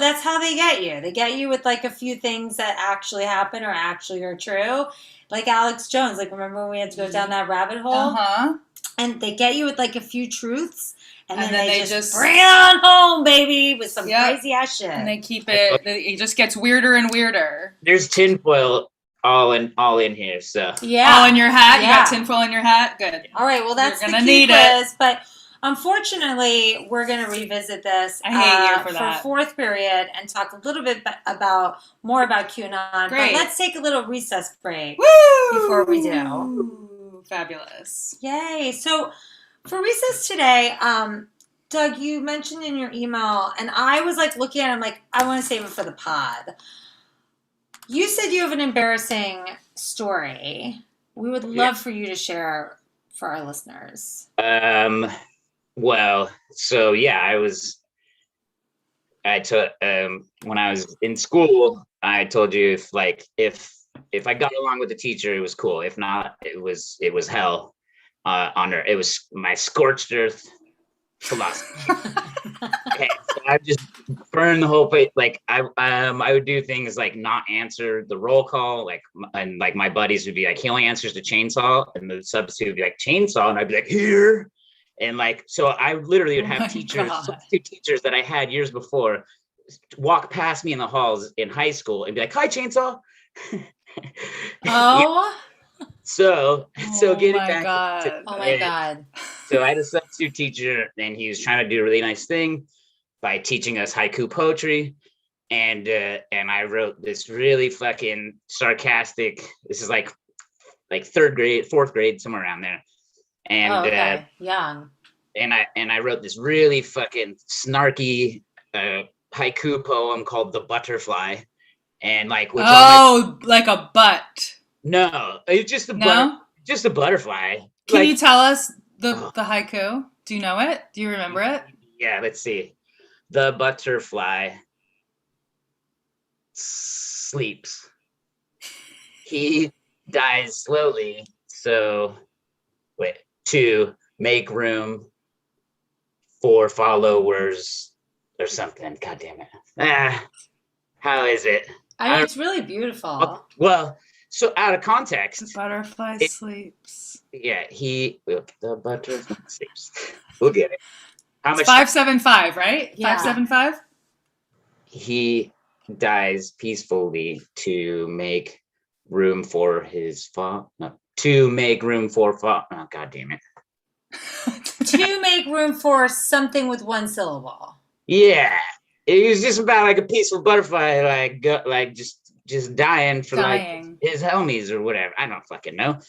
that's how they get you. They get you with like a few things that actually happen or actually are true. Like Alex Jones. Like, remember when we had to go down that rabbit hole? And they get you with like a few truths. And then they just bring it on home, baby, with some crazy ass shit. And they keep it. It just gets weirder and weirder. There's tinfoil all in here, so all in your hat. You got tinfoil in your hat. Good. All right. Well, that's the key quiz, but unfortunately, we're going to revisit this I hate you for that. Fourth period and talk a little bit more about QAnon. Great. But let's take a little recess break before we do. Fabulous. Yay. So for recess today, Doug, you mentioned in your email, and I was like looking at it, I'm like, I want to save it for the pod. You said you have an embarrassing story. We would love for you to share for our listeners. Well, so I took when I was in school, I told you if if I got along with the teacher, it was cool. If not, it was hell on earth. It was my scorched earth philosophy. Okay, so I just burned the whole place. Like I would do things like not answer the roll call, like and like my buddies would be like, he only answers the chainsaw, and the substitute would be like chainsaw, and I'd be like here, and like so I literally would have substitute teachers that I had years before walk past me in the halls in high school and be like, hi chainsaw. Oh. So getting back to, oh my god. So I had a substitute teacher, and he was trying to do a really nice thing by teaching us haiku poetry, and I wrote this really fucking sarcastic. This is like third grade, fourth grade, somewhere around there, and young. And I wrote this really fucking snarky haiku poem called "The Butterfly," and like like a butt. No, it's just just a butterfly. Can you tell us the haiku? Do you know it? Do you remember it? Yeah, let's see. The butterfly sleeps. He dies slowly. So, to make room for followers or something. God damn it. How is it? I mean, it's really beautiful. Well, so out of context. The butterfly sleeps. Yeah, the butterfly sleeps. We'll get it. How much? 575, right? Yeah. 575? He dies peacefully to make room for his fall. No, to make room for fall. Oh, God damn it. To make room for something with one syllable. Yeah. It was just about like a peaceful butterfly, like just dying for like his homies or whatever. I don't fucking know.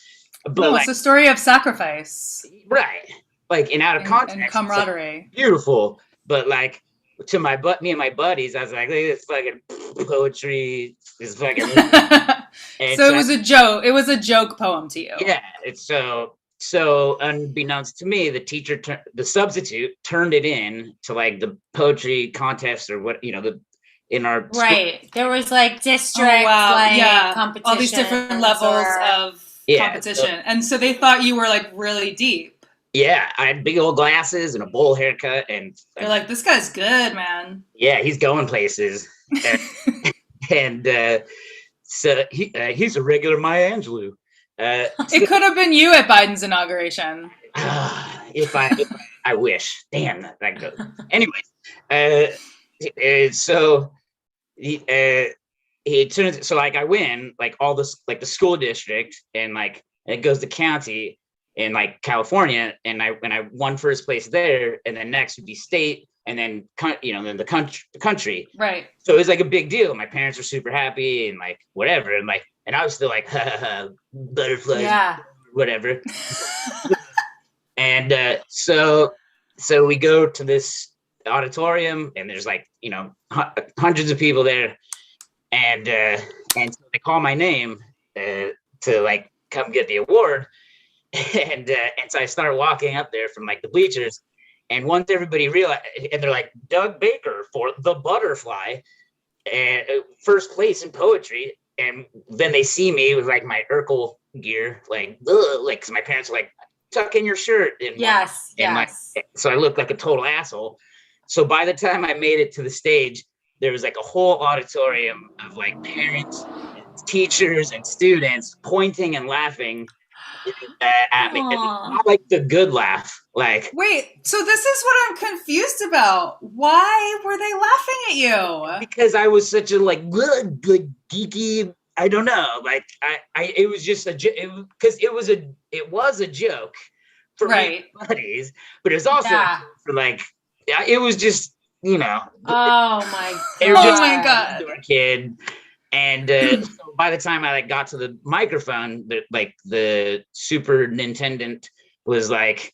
But no, it's a story of sacrifice. Right. Like out of context. And camaraderie. Like, beautiful. But like to me and my buddies, I was like, look at this fucking poetry. This fucking So it was a joke. It was a joke poem to you. Yeah. It's so unbeknownst to me, the teacher, the substitute turned it in to like the poetry contest or what, in our right. School. There was like district competition. All these different levels of competition. And so they thought you were like really deep. Yeah. I had big old glasses and a bowl haircut, and they're like, this guy's good, man. Yeah, he's going places. And so he's a regular Maya Angelou. It could have been you at Biden's inauguration. If I wish. Damn, that goes. Anyways, so he turns. So like I win like all this, like the school district, and like it goes to county in like California, and I won first place there, and then next would be state, and then then the country. Right. So it was like a big deal. My parents were super happy and like whatever, and like. And I was still like, butterflies, whatever. And so we go to this auditorium, and there's like, hundreds of people there. And so they call my name to like come get the award. And so I start walking up there from like the bleachers. And once everybody realized, and they're like, Doug Baker for the butterfly, and first place in poetry. And then they see me with like my Urkel gear, like, because my parents were like, tuck in your shirt. And, yes. So I looked like a total asshole. So by the time I made it to the stage, there was like a whole auditorium of like parents, teachers, and students pointing and laughing at me. Not like the good laugh. Like, wait, so this is what I'm confused about. Why were they laughing at you? Because I was such a like geeky. I don't know. Like it was just because it was a joke for my buddies, but it was also for like it was just Oh my god, kid. And so by the time I like got to the microphone, the superintendent was like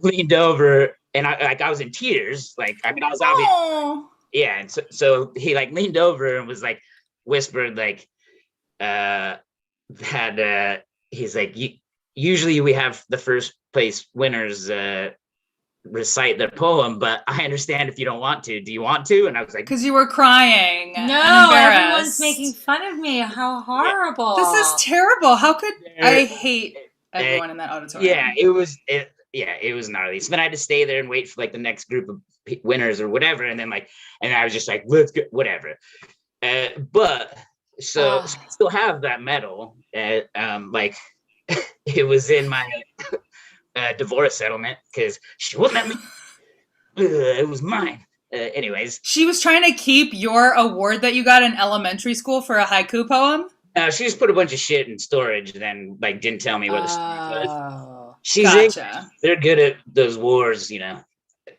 leaned over, and I was in tears. Like I mean, I was obviously and so he like leaned over and was like whispered like that he's like usually we have the first place winners recite their poem, but I understand if you don't want to. Do you want to? And I was like, because you were crying. No, everyone's making fun of me. How horrible! This is terrible. How could I hate everyone in that auditorium? Yeah, it was gnarly. So then I had to stay there and wait for like the next group of winners or whatever, and then and I was just like, let's go, whatever. But so I still have that medal. Like it was in my divorce settlement because she wouldn't let me. It was mine. Anyways, she was trying to keep your award that you got in elementary school for a haiku poem. She just put a bunch of shit in storage, and then like didn't tell me where the storage was. She's gotcha. They're good at those wars, you know.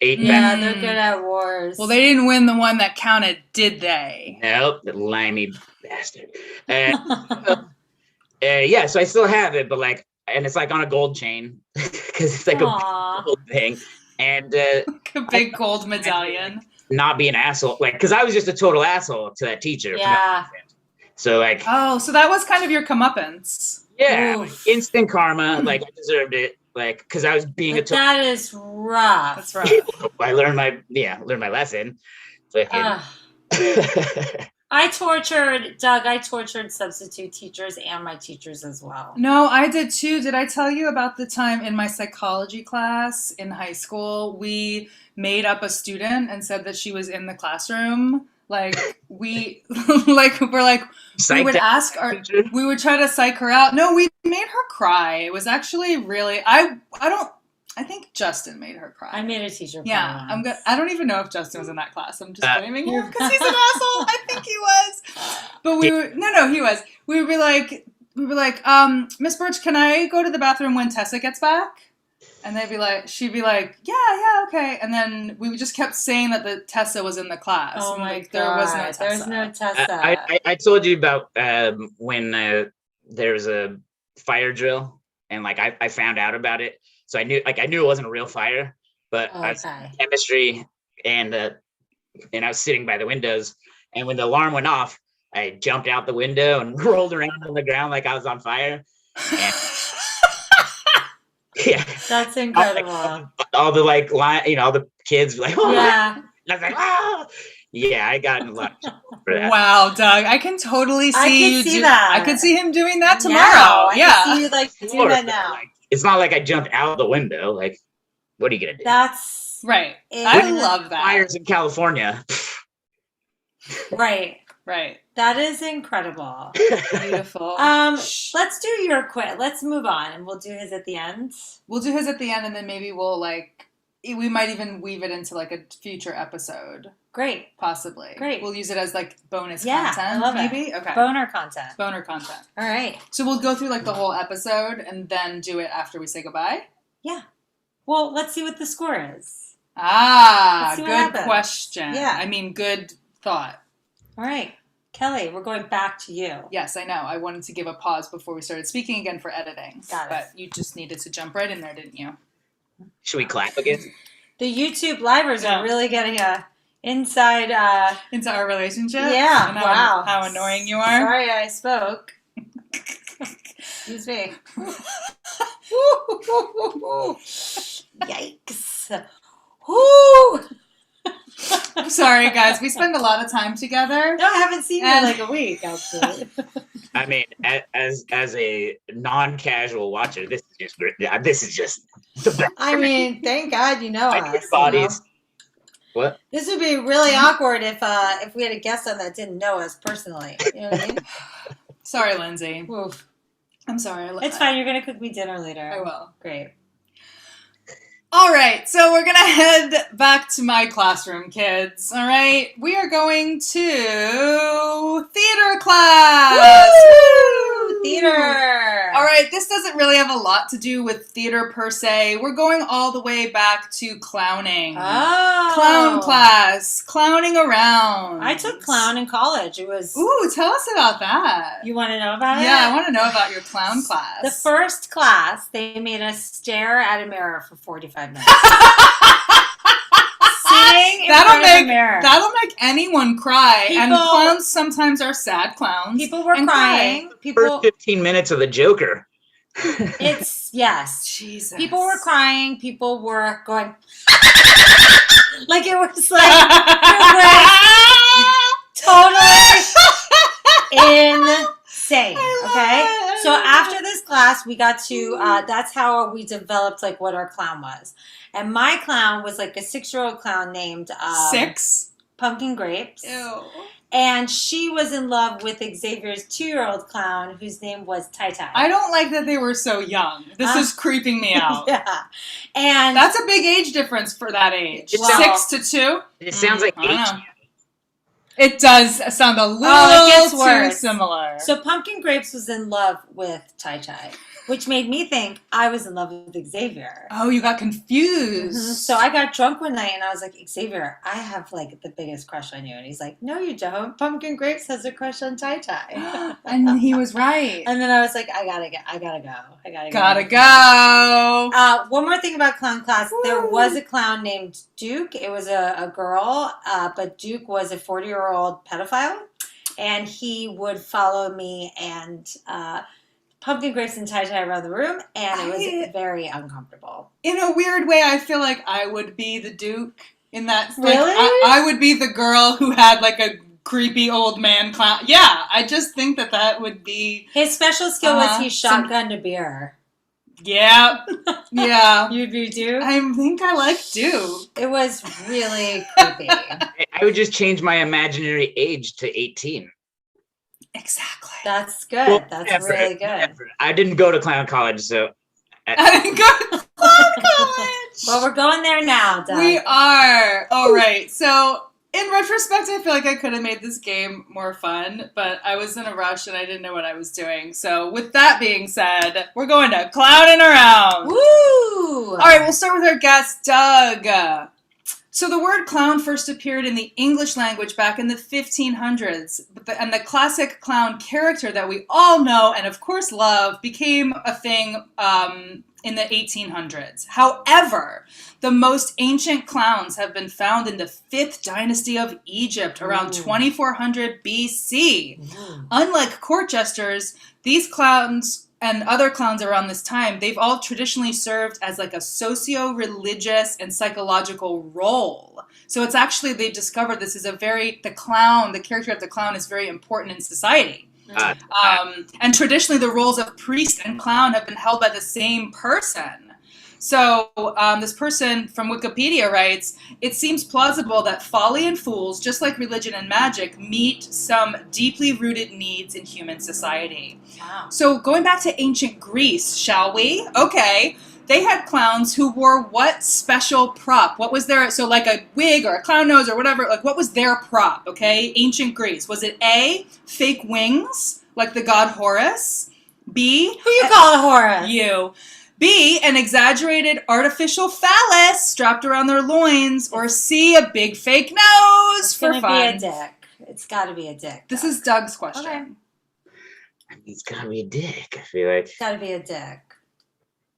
Yeah, they're good at wars. Well, they didn't win the one that counted, did they? Nope, the limey bastard. Yeah, so I still have it, but like, and it's like on a gold chain because it's like a gold thing, and like a big gold medallion. Not be an asshole, like, because I was just a total asshole to that teacher. Yeah. So like, so that was kind of your comeuppance. Yeah, like, instant karma. Like I deserved it. Like because I was being that is rough. That's rough. I learned my lesson. I tortured substitute teachers and my teachers as well. No, I did too. Did I tell you about the time in my psychology class in high school, we made up a student and said that she was in the classroom? Like we would ask we would try to psych her out. No, we made her cry. It was actually really, I think Justin made her cry. I made a teacher cry. Yeah, I don't even know if Justin was in that class. I'm just blaming him because he's an asshole. I think he was. But he was. We were like, Miss Birch, can I go to the bathroom when Tessa gets back? And she'd be like, yeah, okay. And then we just kept saying that the Tessa was in the class. Oh my God. There was no Tessa. There's no Tessa. I told you about when there's a fire drill and like I found out about it. So I knew it wasn't a real fire, but I was in chemistry and I was sitting by the windows, and when the alarm went off, I jumped out the window and rolled around on the ground like I was on fire. And yeah, that's incredible. All the all the kids were like, oh yeah. And I was like, oh yeah, I got in a lot of trouble for that. Wow, Doug, I can totally see that. I could see him doing that tomorrow. I can see you do that now. Like, it's not like I jumped out the window. Like, what are you gonna do? That's right. I love that. Fires in California. Right. That is incredible. Beautiful. Let's do your quit. Let's move on, and we'll do his at the end. We'll do his at the end, and then maybe we'll we might even weave it into like a future episode. Great. Possibly. Great. We'll use it as like bonus content. I love maybe? It. Okay. Boner content. All right. So we'll go through like the whole episode and then do it after we say goodbye? Yeah. Well, let's see what the score is. Good question. Yeah. I mean, good thought. All right. Kelly, we're going back to you. Yes, I know. I wanted to give a pause before we started speaking again for editing. Got it. But you just needed to jump right in there, didn't you? Should we clap again? The YouTube livers are really getting inside into our relationship. Yeah. And wow. How annoying you are. Sorry I spoke. Excuse me. Yikes. Woo! I'm sorry, guys. We spend a lot of time together. No, I haven't seen you in like a week, actually. I mean, as a non-casual watcher, this is just great. Yeah, this is just the best. I mean, thank God you know us. Bodies. You know? What? This would be really awkward if we had a guest on that didn't know us personally. You know what I mean? Sorry, Lindsay. Oof. I'm sorry. It's fine. You're going to cook me dinner later. I will. Great. All right, so we're going to head back to my classroom, kids. All right, we are going to theater class. Woo! Theater. All right, this doesn't really have a lot to do with theater per se. We're going all the way back to clowning. Oh. Clown class, clowning around. I took clown in college. It was... Ooh, tell us about that. You want to know about it? Yeah, I want to know about your clown class. The first class, they made us stare at a mirror for 45 minutes. Sitting in front of a mirror. That'll make anyone cry. And clowns sometimes are sad clowns. People were crying. First 15 minutes of the Joker. It's, yes. Jesus. People were crying. People were going, like it was like, totally insane. Okay? So after this class, we got to, that's how we developed like what our clown was. And my clown was like a 6-year-old clown named 6? Pumpkin Grapes. Ew. And she was in love with Xavier's 2-year-old clown, whose name was Tai Tai. I don't like that they were so young. This is creeping me out. Yeah. And that's a big age difference for that age. Well, 6 to 2? It sounds like 8. It does sound a little too worse. Similar. So Pumpkin Grapes was in love with Tai Tai, which made me think I was in love with Xavier. Oh, you got confused. Mm-hmm. So I got drunk one night and I was like, Xavier, I have like the biggest crush on you. And he's like, no, you don't. Pumpkin Grapes has a crush on Tai Tai. And he was right. And then I was like, I gotta go. Gotta go. One more thing about clown class. Woo. There was a clown named Duke. It was a girl, but Duke was a 40-year-old pedophile. And he would follow me and Pumpkin Grapes and Tai Tai around the room, and it was very uncomfortable. In a weird way, I feel like I would be the Duke in that. Really? Like, I would be the girl who had like a creepy old man clown. Yeah, I just think that would be... His special skill was he shotgunned a beer. Yeah. Yeah. You'd be Duke? I think I like Duke. It was really creepy. I would just change my imaginary age to 18. Exactly. That's good. Well, That's really good. I didn't go to clown college, so... I didn't go to clown college! Well, we're going there now, Doug. We are. All right. So, in retrospect, I feel like I could have made this game more fun, but I was in a rush and I didn't know what I was doing. So, with that being said, we're going to clowning around. Woo! All right, we'll start with our guest, Doug. So the word clown first appeared in the English language back in the 1500s, and the classic clown character that we all know and of course love became a thing in the 1800s. However, the most ancient clowns have been found in the 5th dynasty of Egypt around 2400 BC. Unlike court jesters, these clowns and other clowns around this time, they've all traditionally served as like a socio-religious and psychological role. So it's actually, they've discovered this is the character of the clown is very important in society. And traditionally the roles of priest and clown have been held by the same person. So this person from Wikipedia writes, it seems plausible that folly and fools, just like religion and magic, meet some deeply rooted needs in human society. Wow. So going back to ancient Greece, shall we? Okay. They had clowns who wore what special prop? What was their, so like a wig or a clown nose or whatever, like what was their prop, okay? Ancient Greece. Was it A, fake wings, like the god Horus? B, Who you call a Horus? you. B, an exaggerated artificial phallus strapped around their loins. Or C, a big fake nose for fun. It's gonna be a dick. It's gotta be a dick. This is Doug's question. Okay. I mean, it's gotta be a dick, I feel like. It's gotta be a dick.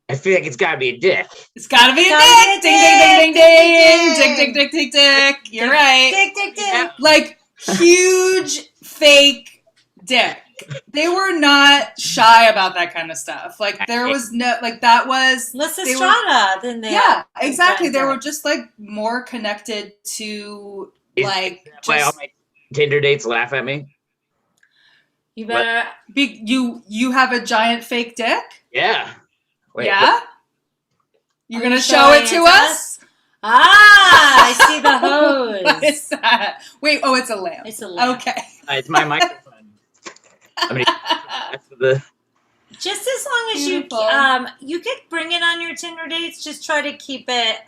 I feel like it's gotta be a dick. It's gotta be a Gotta dick! be a Ding, ding, ding, ding, dick. ding! Dick, dick, dick, dick, dick. You're right. Dick, dick, dick. Like, huge fake dick. They were not shy about that kind of stuff. Like, there was no, like, that was... Lysistrata, didn't they? Yeah, exactly. They were just, like, more connected to, like... Why all my Tinder dates laugh at me? You better... You have a giant fake dick? Yeah. Wait, yeah? You're Are going to you show it showing to it to us? Ah, I see the hose. What is that? Wait, oh, it's a lamp. It's a lamp. Okay. it's my microphone. I mean, that's the... Just as long as Beautiful. you could bring it on your Tinder dates, just try to keep it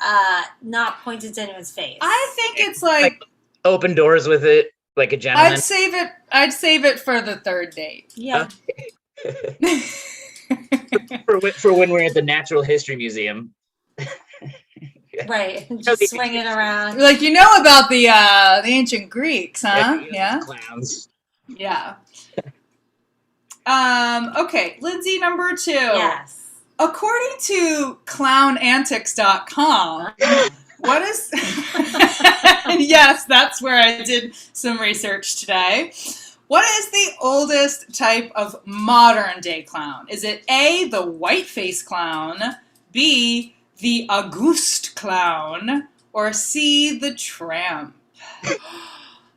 not pointed to anyone's face. I think it's like open doors with it, like a gentleman. I'd save it for the third date. Yeah. for when we're at the Natural History Museum. Right. Just swing it around. Like, you know about the ancient Greeks, huh? Yeah. Clowns. Yeah. Okay, Lindsay, number 2. Yes. According to clownantics.com, what is... Yes, that's where I did some research today. What is the oldest type of modern day clown? Is it A, the white-faced clown, B, the Auguste clown, or C, the tramp?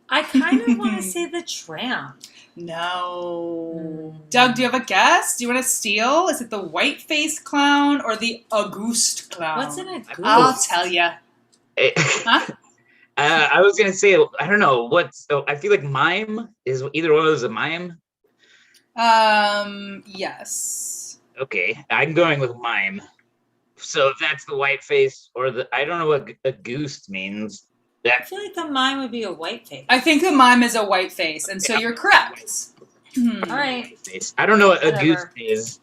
I kind of want to say the tramp. No. Doug, do you have a guess? Do you want to steal? Is it the white-faced clown or the Auguste clown? What's an Auguste? I'll tell you. Huh? I was gonna say, I don't know I feel like mime is either one of those a mime. Yes. Okay, I'm going with mime. So if that's the white face or I don't know what a goose means. I feel like the mime would be a white face. I think the mime is a white face, and so you're correct. All right. I don't know what a goose is.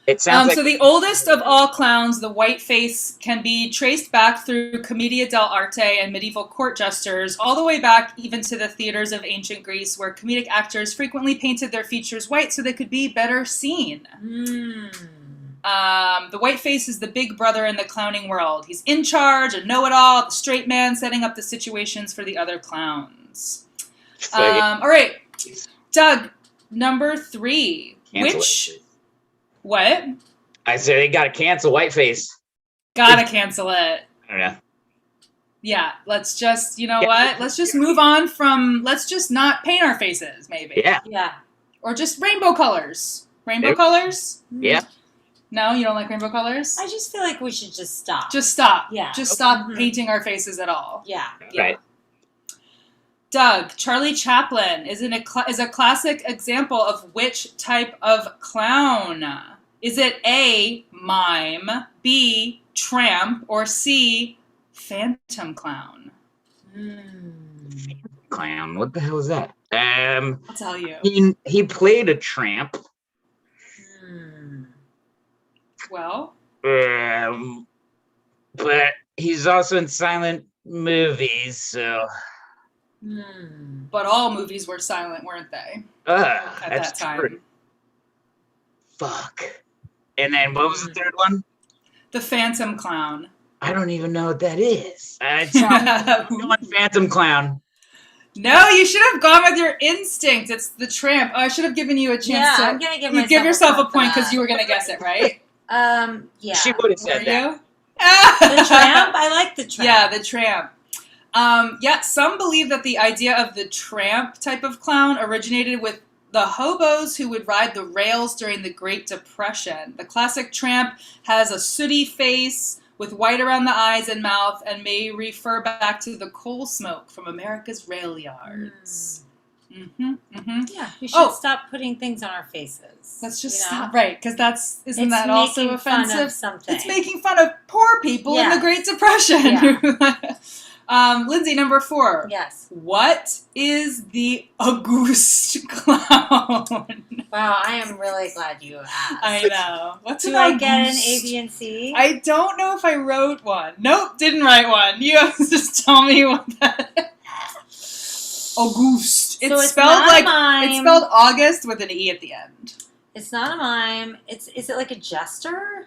It sounds so the oldest of all clowns, the white face, can be traced back through Commedia dell'arte and medieval court jesters, all the way back even to the theaters of ancient Greece, where comedic actors frequently painted their features white so they could be better seen. The white face is the big brother in the clowning world. He's in charge, a know-it-all, the straight man, setting up the situations for the other clowns. All right, Doug, number 3. What? I said they gotta cancel whiteface. Gotta cancel it. I don't know. Yeah, let's just, what? Let's just move on from, let's just not paint our faces, maybe. Yeah. Or just rainbow colors. Rainbow colors? Yeah. No, you don't like rainbow colors? I just feel like we should just stop. Just stop. Yeah. Just stop painting our faces at all. Yeah. Right. Doug, Charlie Chaplin is a classic example of which type of clown? Is it A, mime, B, tramp, or C, phantom clown? Clown? What the hell is that? I'll tell you. He played a tramp. Well? But he's also in silent movies, so... But all movies were silent, weren't they? At that time. True. Fuck. And then what was the third one? The Phantom Clown. I don't even know what that is. Going Phantom Clown. No, you should have gone with your instinct. It's the tramp. Oh, I should have given you a chance to. I'm gonna give yourself a point because you were gonna guess it, right? Yeah. She would have said that. The tramp? I like the tramp. Yeah, the tramp. Some believe that the idea of the tramp type of clown originated with the hobos who would ride the rails during the Great Depression. The classic tramp has a sooty face with white around the eyes and mouth and may refer back to the coal smoke from America's rail yards. Yeah, we should stop putting things on our faces. Let's just stop, right? Because isn't that also offensive? Fun of something. It's making fun of poor people in the Great Depression. Yeah. Lindsay, number 4. Yes. What is the Auguste clown? Wow, I am really glad you asked. I know. What's Do I get an A, B, and C? I don't know if I wrote one. Nope, didn't write one. You have to just tell me what that is. Auguste. It's spelled like it's spelled August with an E at the end. It's not a mime. Is it like a jester?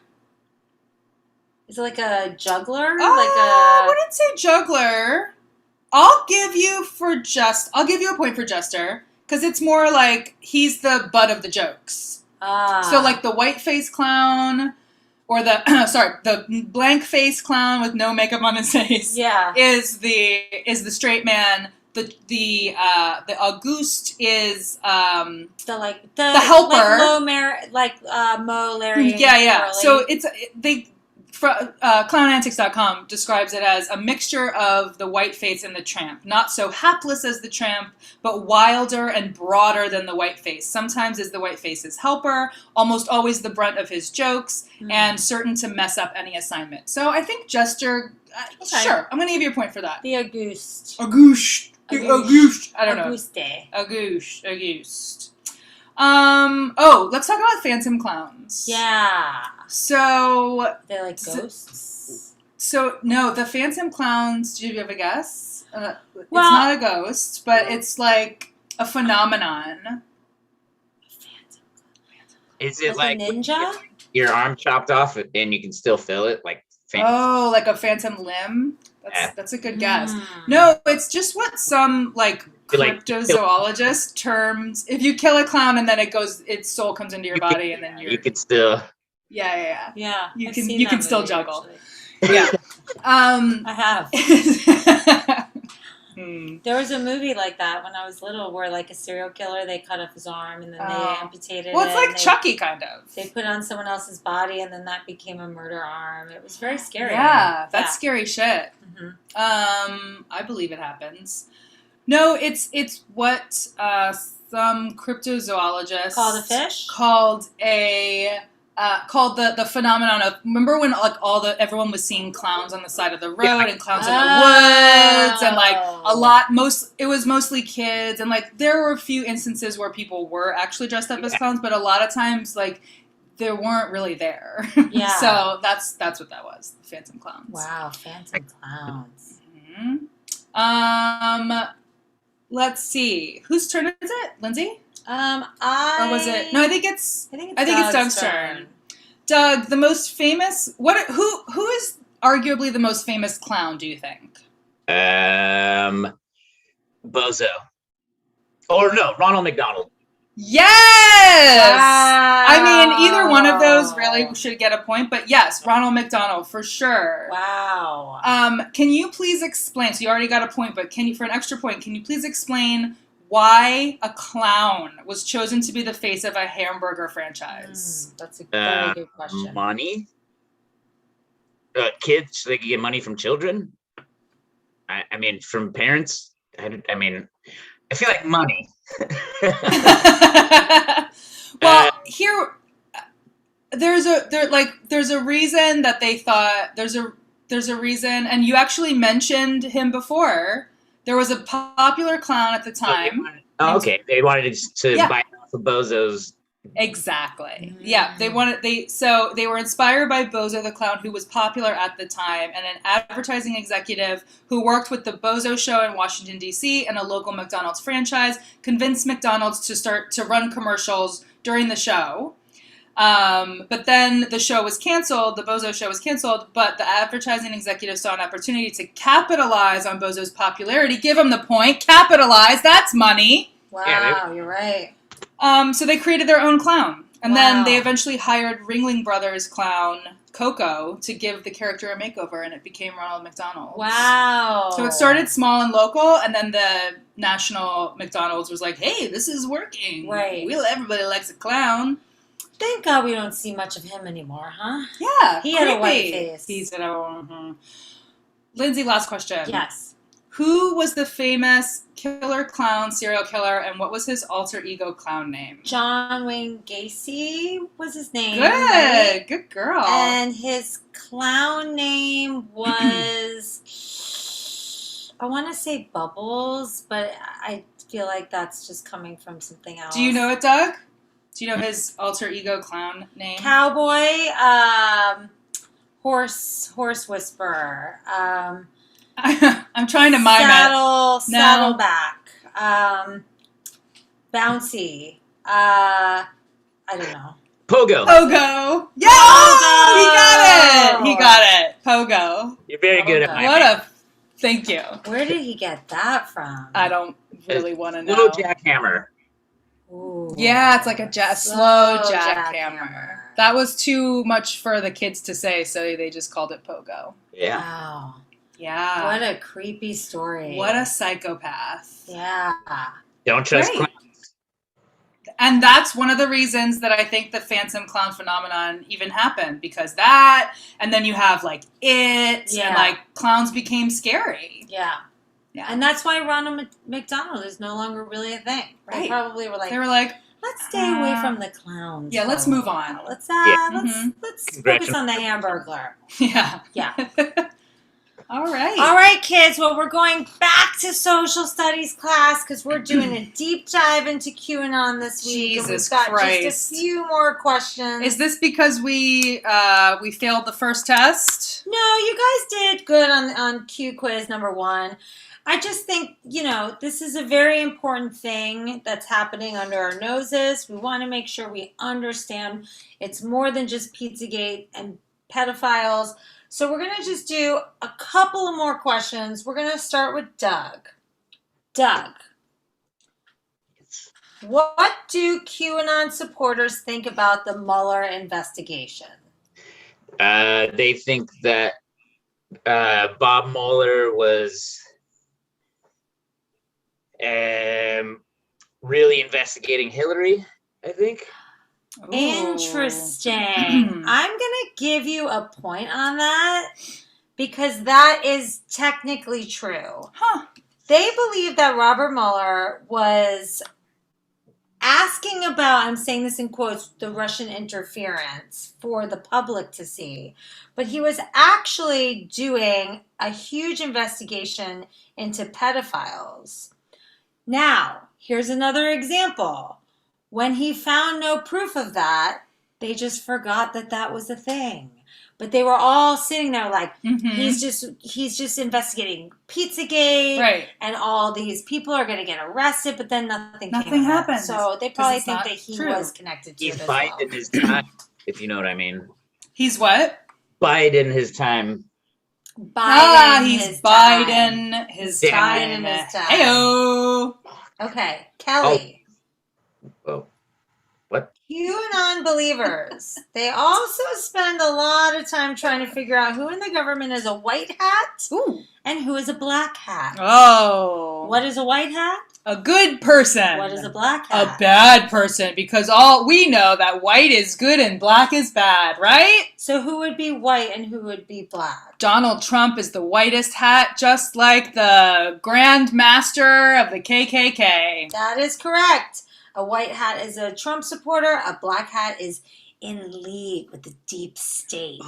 Is it like a juggler? I wouldn't say juggler. I'll give you a point for jester because it's more like he's the butt of the jokes. So like the white face clown or the blank face clown with no makeup on his face. Yeah. Is the straight man. The Auguste is the helper, like Mo, Larry. Yeah. So clownantics.com describes it as a mixture of the white face and the tramp. Not so hapless as the tramp, but wilder and broader than the white face. Sometimes is the white face's helper, almost always the brunt of his jokes, and certain to mess up any assignment. So I think jester. Sure, I'm going to give you a point for that. The Auguste. Auguste. I don't know. Auguste. Let's talk about phantom clowns. Yeah. So they're like ghosts. So no, the phantom clowns. Do you have a guess? It's not a ghost, but it's like a phenomenon. Is it like a ninja? Your arm chopped off and you can still feel it, like phantom. Like a phantom limb. That's a good guess. No, it's just what some like cryptozoologist terms. If you kill a clown and then its soul comes into your body, and then you could still. Yeah. You I've can still juggle. Actually. Yeah. I have. There was a movie like that when I was little where like a serial killer, they cut off his arm and then they amputated it. Well, it's like Chucky kind of. They put it on someone else's body and then that became a murder arm. It was very scary. Yeah, that's scary shit. Mm-hmm. I believe it happens. No, it's what some cryptozoologists called the phenomenon of, remember when like everyone was seeing clowns on the side of the road and clowns in the woods, and like it was mostly kids, and like there were a few instances where people were actually dressed up as clowns, but a lot of times like they weren't really there. Yeah. So that's what that was. The Phantom Clowns. Wow, Phantom Clowns. Mm-hmm. Let's see. Whose turn is it? Lindsay? Or was it? No, I think it's Doug's turn. Doug, the most famous. Who is arguably the most famous clown? Do you think? Bozo. Or no, Ronald McDonald. Yes. Wow. I mean, either one of those really should get a point, but yes, Ronald McDonald for sure. Wow. Can you please explain? So you already got a point, but for an extra point, can you please explain why a clown was chosen to be the face of a hamburger franchise? That's a very good question. Money? Kids, so they could get money from children? I mean, from parents? I mean, I feel like money. Well, here, there's a reason that they thought, there's a reason, and you actually mentioned him before. There was a popular clown at the time. They wanted to buy off of Bozo's. Exactly. Yeah, they were inspired by Bozo the Clown, who was popular at the time, and an advertising executive who worked with the Bozo Show in Washington D.C. and a local McDonald's franchise convinced McDonald's to start to run commercials during the show. But then the show was canceled. The Bozo Show was canceled, but the advertising executive saw an opportunity to capitalize on Bozo's popularity. Give him the point. Capitalize. That's money. Wow, you're right. So they created their own clown. And then they eventually hired Ringling Brothers clown Coco to give the character a makeover, and it became Ronald McDonald. Wow. So it started small and local, and then the national McDonald's was like, hey, this is working. Right. Everybody likes a clown. Thank God we don't see much of him anymore, huh? Yeah. He had a white face. He said, Lindsay, last question. Yes. Who was the famous killer clown serial killer, and what was his alter ego clown name? John Wayne Gacy was his name. Good. Right? Good girl. And his clown name was, I want to say Bubbles, but I feel like that's just coming from something else. Do you know it, Doug? Do you know his alter ego clown name? Cowboy, horse whisperer. I'm trying to mime it. Saddleback. Bouncy. I don't know. Pogo. Yeah! Oh, he got it. Pogo. You're very good at miming. Thank you. Where did he get that from? I don't really want to know. Little jackhammer. Ooh. Yeah, it's like a slow jackhammer. That was too much for the kids to say, so they just called it Pogo. Yeah. Wow. Yeah. What a creepy story. What a psychopath. Yeah. Don't trust clowns. And that's one of the reasons that I think the Phantom Clown phenomenon even happened, because that, and then you have like it, and like clowns became scary. Yeah. Yeah. And that's why Ronald McDonald is no longer really a thing. Right. They probably were like, let's stay away from the clowns. Yeah, let's move on. Let's focus on the Hamburglar. Yeah. Yeah. All right. All right, kids. Well, we're going back to social studies class because we're doing a deep dive into QAnon this week. Jesus Christ. Just a few more questions. Is this because we failed the first test? No, you guys did good on Q quiz number 1. I just think, this is a very important thing that's happening under our noses. We want to make sure we understand it's more than just Pizzagate and pedophiles. So we're going to just do a couple of more questions. We're going to start with Doug. Doug, What do QAnon supporters think about the Mueller investigation? They think that Bob Mueller was really investigating Hillary, I think. Ooh. Interesting. I'm going to give you a point on that because that is technically true. Huh. They believe that Robert Mueller was asking about, I'm saying this in quotes, the Russian interference for the public to see. But he was actually doing a huge investigation into pedophiles. Now, here's another example. When he found no proof of that, they just forgot that that was a thing. But they were all sitting there like, he's just investigating Pizzagate, right? And all these people are going to get arrested, but then nothing happens. So they probably think that he was connected to it as well. He's biding his time, if you know what I mean. He's what? Biding his time. He's Biden his time. Heyo. Okay, Kelly. Oh. What? QAnon believers. They also spend a lot of time trying to figure out who in the government is a white hat and who is a black hat. Oh. What is a white hat? A good person. What is a black hat? A bad person, because all we know that white is good and black is bad, right? So who would be white and who would be black? Donald Trump is the whitest hat, just like the Grand Master of the KKK. That is correct. A white hat is a Trump supporter. A black hat is in league with the deep state.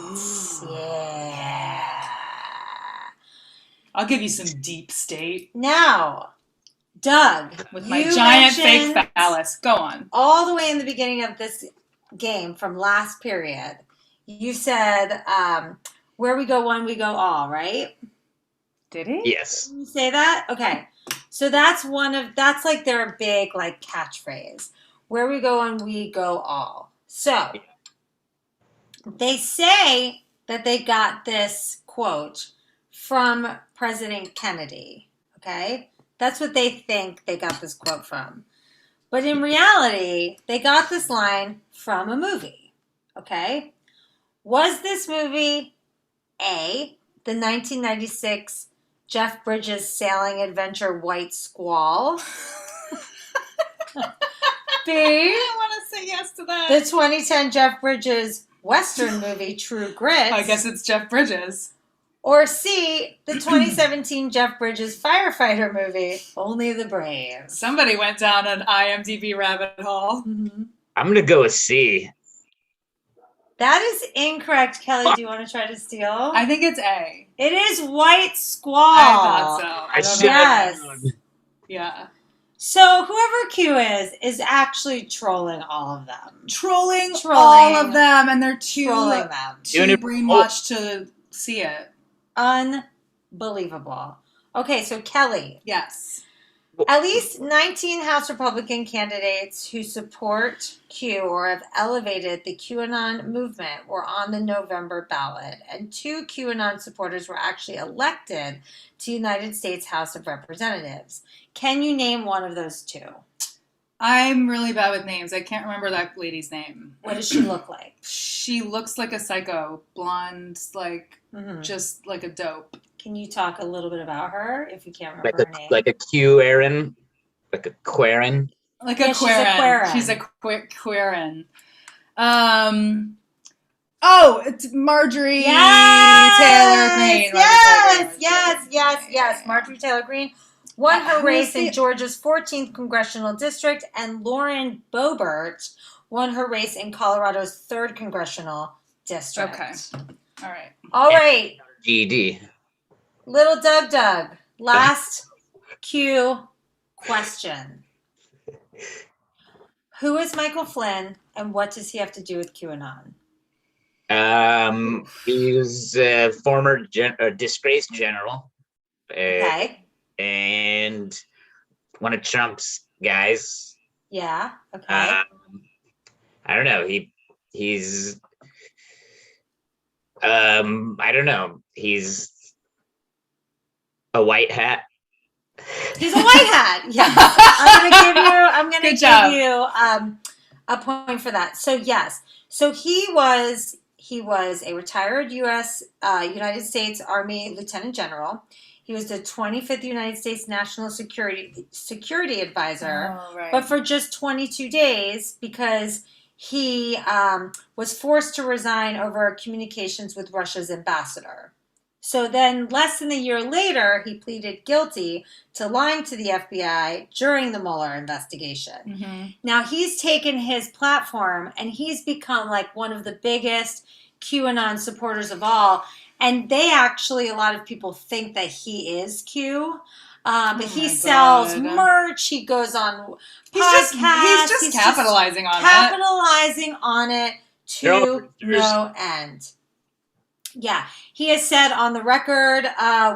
Yeah. I'll give you some deep state. Now, Doug. With my giant fake phallus. Go on. All the way in the beginning of this game from last period, you said, where we go one, we go all, right? Did he? Yes. Did you say that? Okay. So that's that's like their big like catchphrase. Where we go and we go all. So they say that they got this quote from President Kennedy. Okay? That's what they think they got this quote from. But in reality, they got this line from a movie. Okay? Was this movie A, the 1996 Jeff Bridges sailing adventure White Squall? B, I want to say yes to that. the 2010 Jeff Bridges Western movie True Grit? I guess it's Jeff Bridges. Or C, the 2017 Jeff Bridges firefighter movie Only the Brave? Somebody went down an IMDb rabbit hole. Mm-hmm. I'm going to go with C. That is incorrect, Kelly. Do you want to try to steal? I think it's A. It is White Squall. I thought so. Yes. Yeah. So whoever Q is actually trolling all of them. Trolling all of them, and they're too brainwashed to see it. Unbelievable. Okay, so Kelly. Yes. At least 19 House Republican candidates who support Q or have elevated the QAnon movement were on the November ballot, and 2 QAnon supporters were actually elected to United States House of Representatives. Can you name one of those 2? I'm really bad with names. I can't remember that lady's name. What does she look like? She looks like a psycho. Blonde, like, just like a dope. Can you talk a little bit about her if you can't remember her name? Like a QAnon? Like a Quaren? Like a Quaren. She's a Quaren. It's Marjorie Taylor Greene. Yes. Marjorie Taylor Greene won her race in Georgia's 14th congressional district, and Lauren Boebert won her race in Colorado's 3rd congressional district. Okay. All right. GED. Little Doug. Last Q question. Who is Michael Flynn, and what does he have to do with QAnon? He was a former disgraced general. Okay. And one of Trump's guys. Yeah. Okay. I don't know. He's I don't know. He's a white hat. He's a white hat. Yes. I'm gonna give you a point for that. So yes. So he was a retired United States Army Lieutenant General. He was the 25th United States National Security Advisor, but for just 22 days because he was forced to resign over communications with Russia's ambassador. So then, less than a year later, he pleaded guilty to lying to the FBI during the Mueller investigation. Mm-hmm. Now, he's taken his platform and he's become like one of the biggest QAnon supporters of all. And they actually, a lot of people think that he is Q. But he sells merch. He goes on podcasts. He's just capitalizing on it to no end. Yeah, he has said on the record,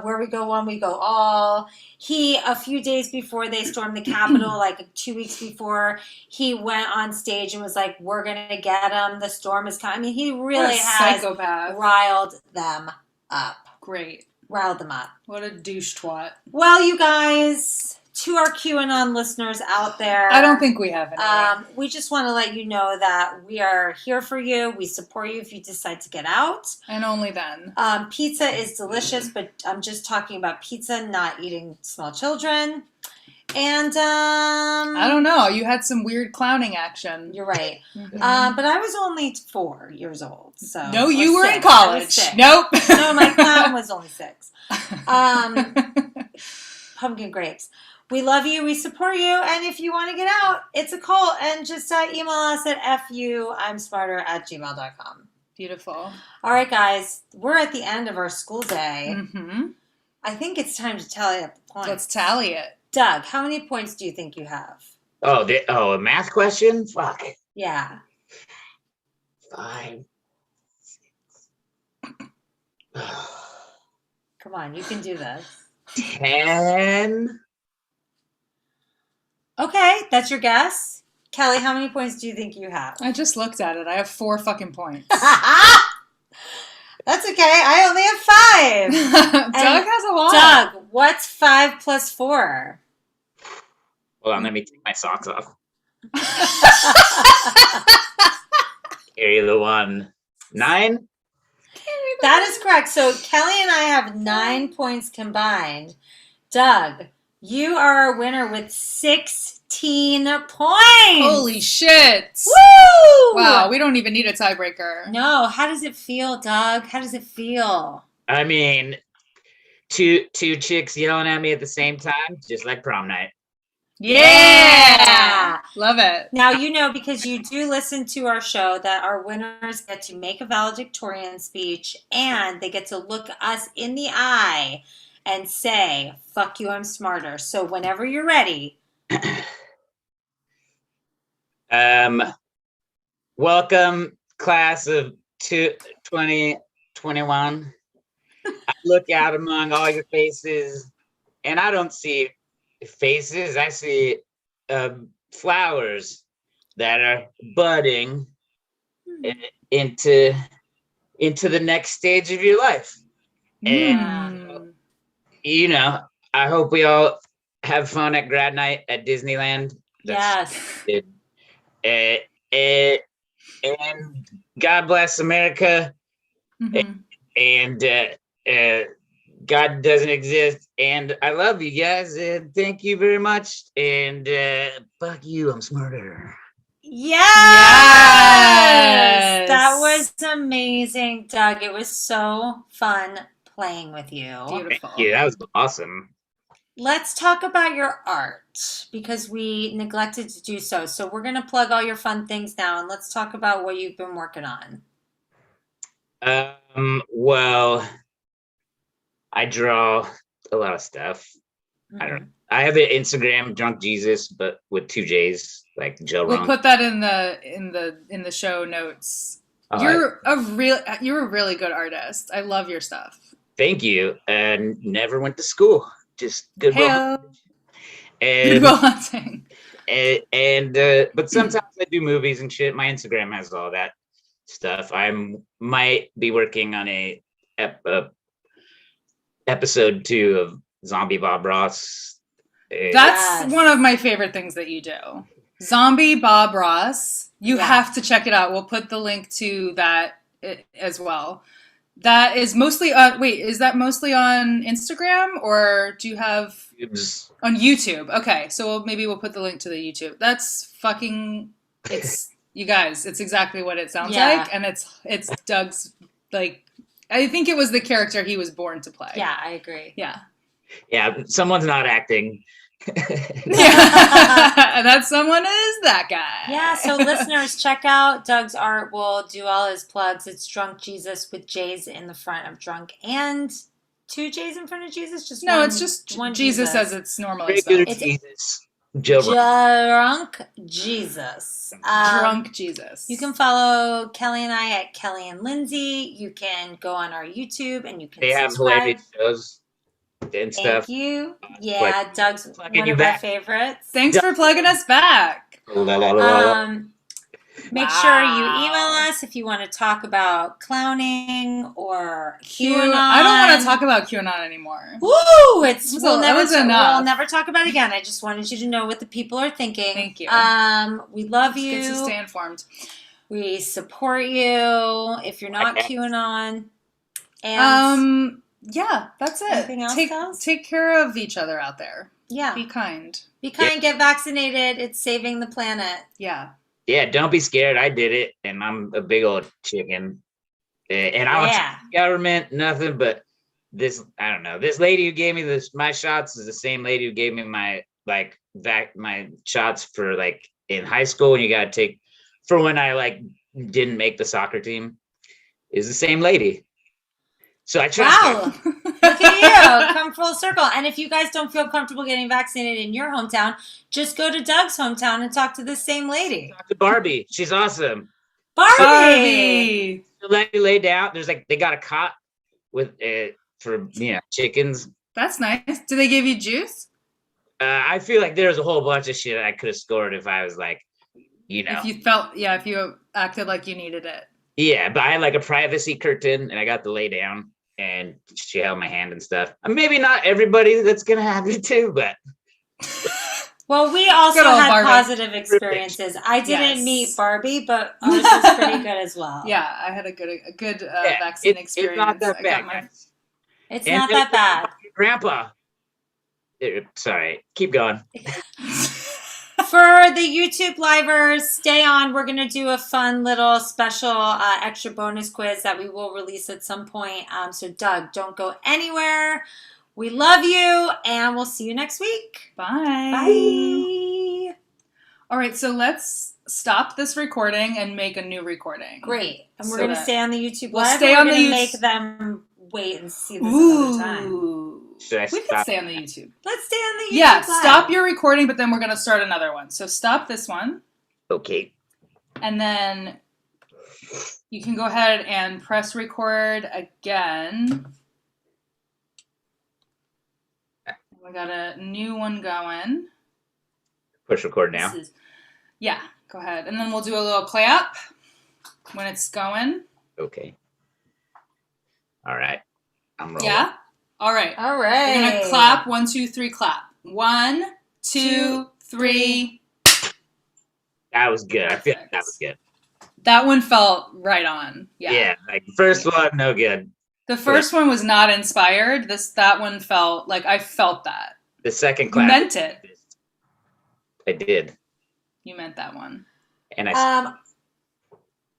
where we go one, we go all. A few days before they stormed the Capitol, like 2 weeks before, he went on stage and was like, we're going to get him. The storm is coming. I mean, he really has riled them up. Great. Riled them up. What a douche twat. Well, you guys, to our QAnon listeners out there. I don't think we have any. We just want to let you know that we are here for you. We support you if you decide to get out. And only then. Pizza is delicious, but I'm just talking about pizza, not eating small children. And I don't know. You had some weird clowning action. You're right. Mm-hmm. But I was only 4 years old. So no, you were in college. Nope. No, my clown was only 6. Pumpkin grapes. We love you. We support you. And if you want to get out, it's a cult. And just email us at fuimsmarter@gmail.com. Beautiful. All right, guys. We're at the end of our school day. Mm-hmm. I think it's time to tally up the points. Let's tally it. Doug, how many points do you think you have? A math question? Fuck. Yeah. 5, 6. Come on, you can do this. 10. Okay, that's your guess. Kelly, how many points do you think you have? I just looked at it. I have 4 fucking points. That's okay. I only have 5. Doug has a lot. Doug, what's 5 plus 4? Hold on, let me take my socks off. Carry the 1. 9? That is correct. So Kelly and I have 9 points combined. Doug, you are our winner with 16 points. Holy shit. Woo! Wow, we don't even need a tiebreaker. No. How does it feel, Doug? How does it feel? I mean, two chicks yelling at me at the same time, just like prom night. Yeah! Love it. Now, because you do listen to our show, that our winners get to make a valedictorian speech and they get to look us in the eye and say, fuck you, I'm smarter. So whenever you're ready. Welcome, class of 2021. I look out among all your faces and I don't see faces. I see flowers that are budding into the next stage of your life. And I hope we all have fun at grad night at Disneyland. Yes. And God bless America. Mm-hmm. And God doesn't exist, and I love you guys, and thank you very much, and fuck you, I'm smarter. Yes! That was amazing, Doug. It was so fun playing with you. Beautiful. Thank you. That was awesome. Let's talk about your art, because we neglected to do so. So we're going to plug all your fun things now, and let's talk about what you've been working on. Well, I draw a lot of stuff. Mm-hmm. I don't know. I have an Instagram, Drunk Jesus, but with 2 J's, like Joe. We'll put that in the show notes. You're a really good artist. I love your stuff. Thank you. And never went to school. Just good hunting. But sometimes I do movies and shit. My Instagram has all that stuff. I might be working on a episode 2 of Zombie Bob Ross That's one of my favorite things that you do. Zombie Bob Ross. You have to check it out. We'll put the link to that as well. That is mostly is that mostly on Instagram, or do you have on YouTube? Okay, so maybe we'll put the link to the YouTube. That's fucking you guys, it's exactly what it sounds like, and it's Doug's, like, I think it was the character he was born to play. Yeah, I agree. Yeah. Yeah, someone's not acting. That someone is that guy. Yeah, so listeners, check out Doug's art. We'll do all his plugs. It's Drunk Jesus with J's in the front of drunk and 2 J's in front of Jesus. It's just one Jesus as it's normally spelled. It's Jesus. Drunk Jesus. Drunk Jesus. You can follow Kelly and I at Kelly and Lindsey. You can go on our YouTube and you can have hilarious shows and stuff. Thank you. Yeah, Doug's one of our favorites. Thanks for plugging us back. Make sure you email us if you want to talk about clowning or QAnon. I don't want to talk about QAnon anymore. Woo! We'll never talk about it again. I just wanted you to know what the people are thinking. Thank you. We love you. It's good to stay informed. We support you if you're not QAnon. And yeah, that's it. Anything else? Take care of each other out there. Yeah. Be kind. Be kind. Get vaccinated. It's saving the planet. Yeah. Yeah, don't be scared. I did it, and I'm a big old chicken. And I don't government, nothing, but this, I don't know. This lady who gave me my shots is the same lady who gave me my shots for, like, in high school, and you got to take, for when I, like, didn't make the soccer team, is the same lady. So I trust her. Look at you. Come full circle. And if you guys don't feel comfortable getting vaccinated in your hometown, just go to Doug's hometown and talk to this same lady. Talk to Barbie. She's awesome. Barbie! Let you lay down. There's, like, they got a cot with for chickens. That's nice. Do they give you juice? I feel like there's a whole bunch of shit I could have scored if I was, like, If you acted like you needed it. Yeah, but I had, like, a privacy curtain, and I got to lay down. And she held my hand and stuff. Maybe not everybody that's gonna have it too, but well, we also had positive experiences. I didn't meet Barbie, but ours was pretty good as well. Yeah, I had a good vaccine experience. It's not that bad. It's not that bad. Grandpa. Sorry, keep going. For the YouTube livers, stay on. We're going to do a fun little special extra bonus quiz that we will release at some point. So, Doug, don't go anywhere. We love you, and we'll see you next week. Bye. Bye. All right, so let's stop this recording and make a new recording. Great. And we're going to stay on the YouTube We'll live. Stay on the YouTube. Make them wait and see this another time. We can stay on the YouTube. Let's stay on the YouTube. Yeah, stop your recording, but then we're going to start another one. So stop this one. Okay. And then you can go ahead and press record again. We got a new one going. Push record now. Yeah, go ahead. And then we'll do a little clap when it's going. Okay. All right. I'm rolling. Yeah? All right. All right. We're going to clap. 1, 2, 3, clap. 1, 2, 3. That was good. I feel like that was good. That one felt right on. Yeah. Yeah, like the first one, no good. The first one was not inspired. That one felt like I felt that. The second clap. You meant it. I did. You meant that one. And I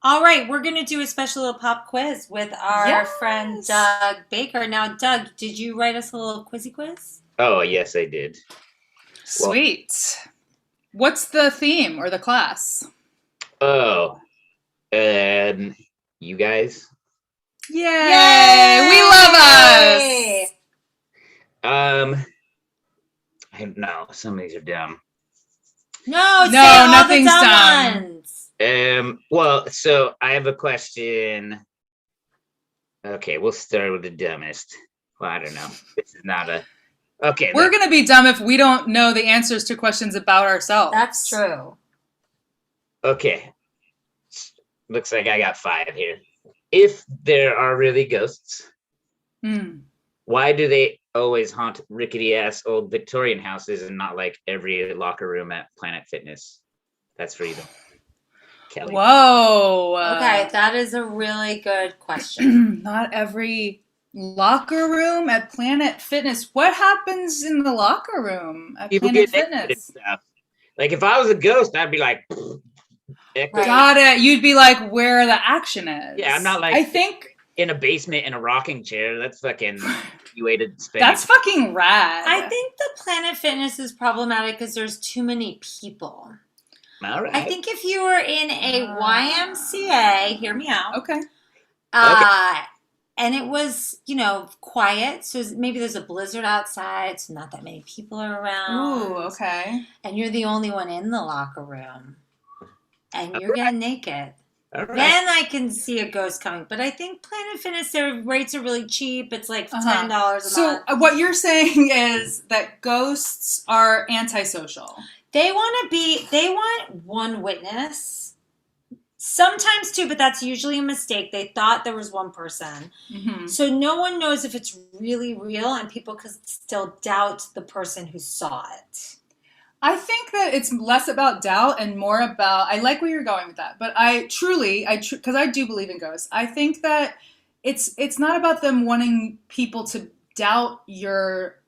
all right, we're going to do a special little pop quiz with our friend Doug Baker. Now, Doug, did you write us a little quizzy quiz? Oh, yes, I did. Sweet. What's the theme or the class? Oh, you guys? Yay! We love us! No, some of these are dumb. No, nothing's dumb. Ones. Well, so I have a question. Okay, we'll start with the dumbest. Well, I don't know. This is not a... Okay. We're going to be dumb if we don't know the answers to questions about ourselves. That's true. Okay. Looks like I got 5 here. If there are really ghosts, why do they always haunt rickety ass old Victorian houses and not like every locker room at Planet Fitness? That's for you, Kelly. Whoa. Okay, that is a really good question. Not every locker room at Planet Fitness. What happens in the locker room at People Planet get naked and Fitness? stuff. Like if I was a ghost, I'd be like, echo. Got it. You'd be like, where the action is. Yeah, I'm not like I think in a basement in a rocking chair. That's fucking you waited. that's fucking rad. I think the Planet Fitness is problematic because there's too many people. All right. I think if you were in a YMCA, hear me out. Okay. And it was, quiet. So maybe there's a blizzard outside, so not that many people are around. Ooh, okay. And you're the only one in the locker room. And you're getting naked. All right. Then I can see a ghost coming. But I think Planet Fitness, their rates are really cheap. It's like $10 a month. So what you're saying is that ghosts are antisocial. They want one witness. Sometimes two, but that's usually a mistake. They thought there was one person. Mm-hmm. So no one knows if it's really real, and people could still doubt the person who saw it. I think that it's less about doubt and more about, I like where you're going with that, but because I do believe in ghosts, I think that it's not about them wanting people to doubt your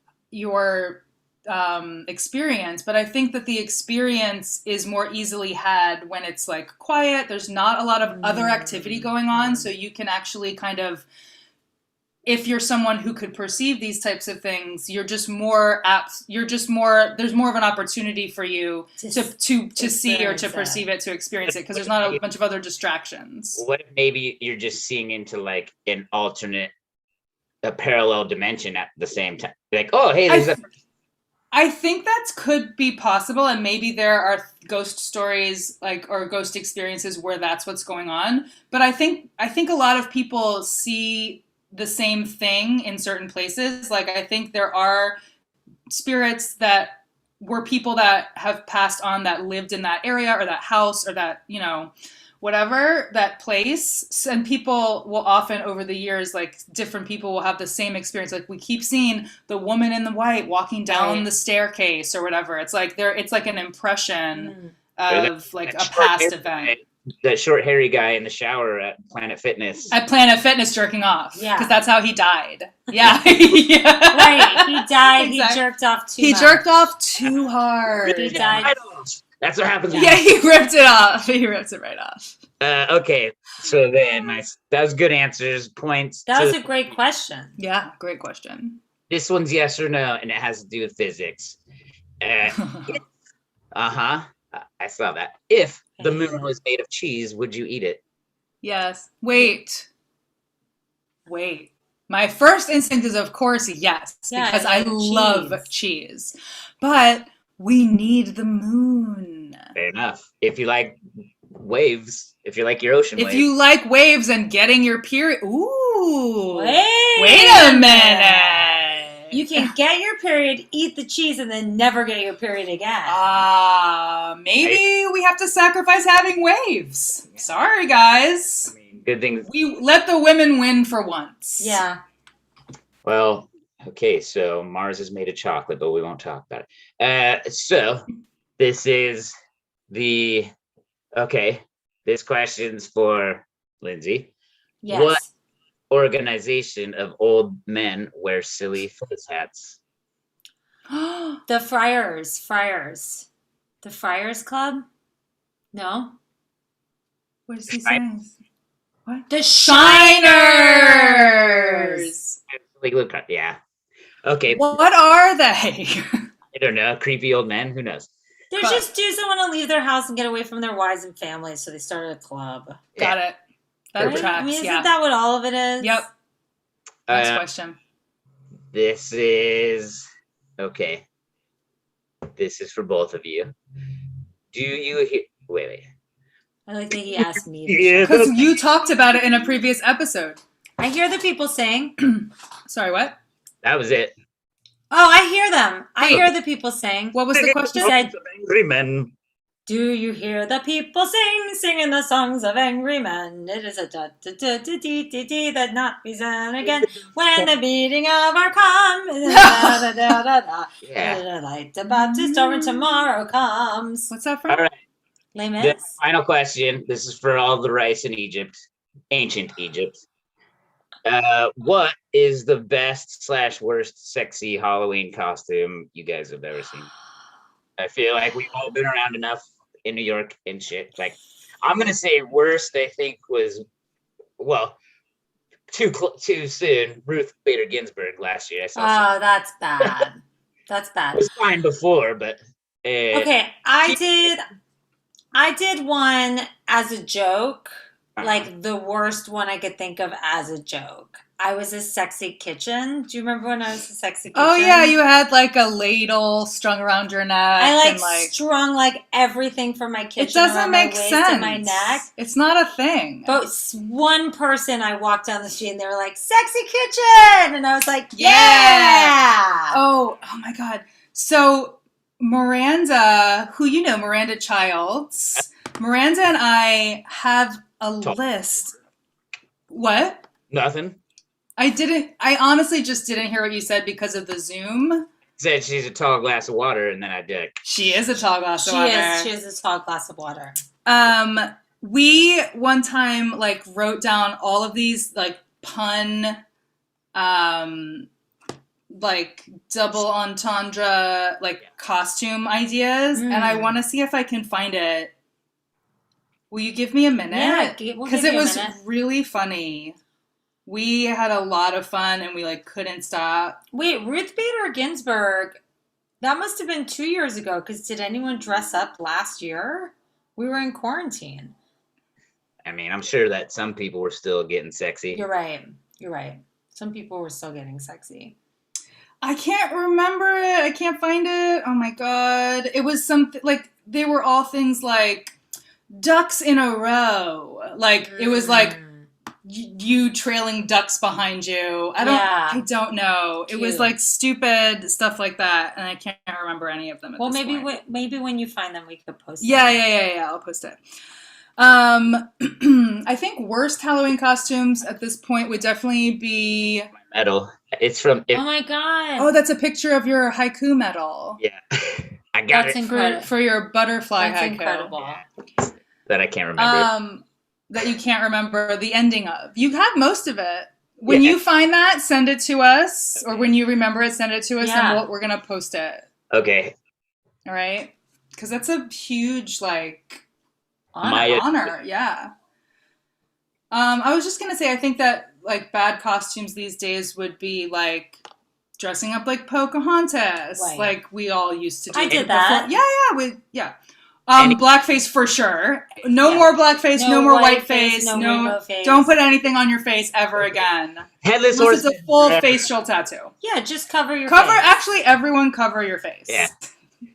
experience, but I think that the experience is more easily had when it's like quiet. There's not a lot of other activity going on, so you can actually kind of, if you're someone who could perceive these types of things, there's more of an opportunity for you to see or to perceive it, to experience it, because there's not a bunch of other distractions. What if maybe you're just seeing into like an alternate, a parallel dimension at the same time? Like, oh, hey, there's I think that could be possible, and maybe there are ghost stories or ghost experiences where that's what's going on. But I think a lot of people see the same thing in certain places. Like I think there are spirits that were people that have passed on that lived in that area or that house or that, whatever, that place. And people will often over the years, like different people will have the same experience. Like we keep seeing the woman in the white walking down the staircase or whatever. It's like it's like an impression of like a past event. The short hairy guy in the shower at Planet Fitness. At Planet Fitness jerking off. Yeah. Because that's how he died. Yeah. Yeah. Right. He died. Exactly. He jerked off too much. He jerked off too hard. He died. That's what happens. Yeah, he ripped it off. He ripped it right off. Okay. So then, that was good answers. Points. That was a great question. Yeah, great question. This one's yes or no, and it has to do with physics. I saw that. If the moon was made of cheese, would you eat it? Yes. Wait. My first instinct is, of course, yes, because I love cheese. But we need the moon. Fair enough. If you like waves, if you like your ocean waves. If you like waves and getting your period. Ooh. Wait a minute. You can get your period, eat the cheese, and then never get your period again. Maybe we have to sacrifice having waves. Sorry, guys. I mean, good thing. We let the women win for once. Yeah. Well, okay, so Mars is made of chocolate, but we won't talk about it. So this is this question's for Lindsey. Yes. What organization of old men wear silly fuzz hats? The Friars. The Friars Club? No? What is he saying? What? The Shiners! Yeah. Okay. What are they? I don't know. Creepy old men? Who knows? They're just dudes that want to leave their house and get away from their wives and families, so they started a club. Got it. That tracks, I mean, isn't that what all of it is? Yep. Next question. This is... Okay. This is for both of you. Do you hear... Wait. I like that he asked me. Because you talked about it in a previous episode. I hear the people saying... Sorry, what? That was it. Oh, I hear them. I hear the people saying... What was the question? Angry men. Do you hear the people singing the songs of angry men? It is a da-da-da-da-dee-dee-dee that not be done again. When the beating of our come, Yeah. light about to storm and tomorrow comes. What's that from? All right. Les The Mis? final question. This is for all the rice in Egypt, ancient Egypt. What is the best / worst sexy Halloween costume you guys have ever seen? I feel like we've all been around enough in New York and shit. Like, I'm gonna say worst. I think was too soon. Ruth Bader Ginsburg last year. I saw. Oh, that's bad. That's bad. It was fine before, but okay, I did one as a joke, like the worst one I could think of as a joke. I was a sexy kitchen. Do you remember when I was a sexy kitchen? Oh yeah, you had like a ladle strung around your neck. I strung like everything from my kitchen. It doesn't around make my waist sense. and my neck. It's not a thing. But one person, I walked down the street and they were like, "Sexy kitchen," and I was like, "Yeah!" Oh my god. So Miranda, who you know, Miranda Childs, Miranda and I have a list. What? Nothing. I honestly just didn't hear what you said because of the Zoom. Said she's a tall glass of water, and then I did. She is a tall glass of water. She is a tall glass of water. We one time like wrote down all of these like pun, like double entendre, like costume ideas, and I want to see if I can find it. Will you give me a minute? Yeah, because it was really funny. We had a lot of fun and we like couldn't stop. Wait, Ruth Bader Ginsburg, that must have been 2 years ago, because did anyone dress up last year? We were in quarantine. I mean, I'm sure that some people were still getting sexy. You're right. Some people were still getting sexy. I can't remember it. I can't find it. Oh my god. It was something like, they were all things like ducks in a row. Like, it was like you trailing ducks behind you. I don't know. Cute. It was like stupid stuff like that, and I can't remember any of them. Well, maybe when you find them, we could post. Yeah. I'll post it. I think worst Halloween costumes at this point would definitely be medal. It's from. Oh my god! Oh, that's a picture of your haiku medal. Yeah, I got that's it incredible. For your butterfly that's haiku. Incredible. Yeah. That I can't remember. That you can't remember the ending of. You have most of it. When you find that, send it to us. Okay. Or when you remember it, send it to us, and we're going to post it. Okay. All right? Because that's a huge, like, honor. Yeah. I was just going to say, I think that, like, bad costumes these days would be, like, dressing up like Pocahontas. Right. Like, we all used to do. I did that. Yeah. Blackface for sure. No more blackface. No more white face. No face. Don't put anything on your face ever again. Headless horse. It's a full facial tattoo. Yeah, just cover your face. Actually, everyone cover your face.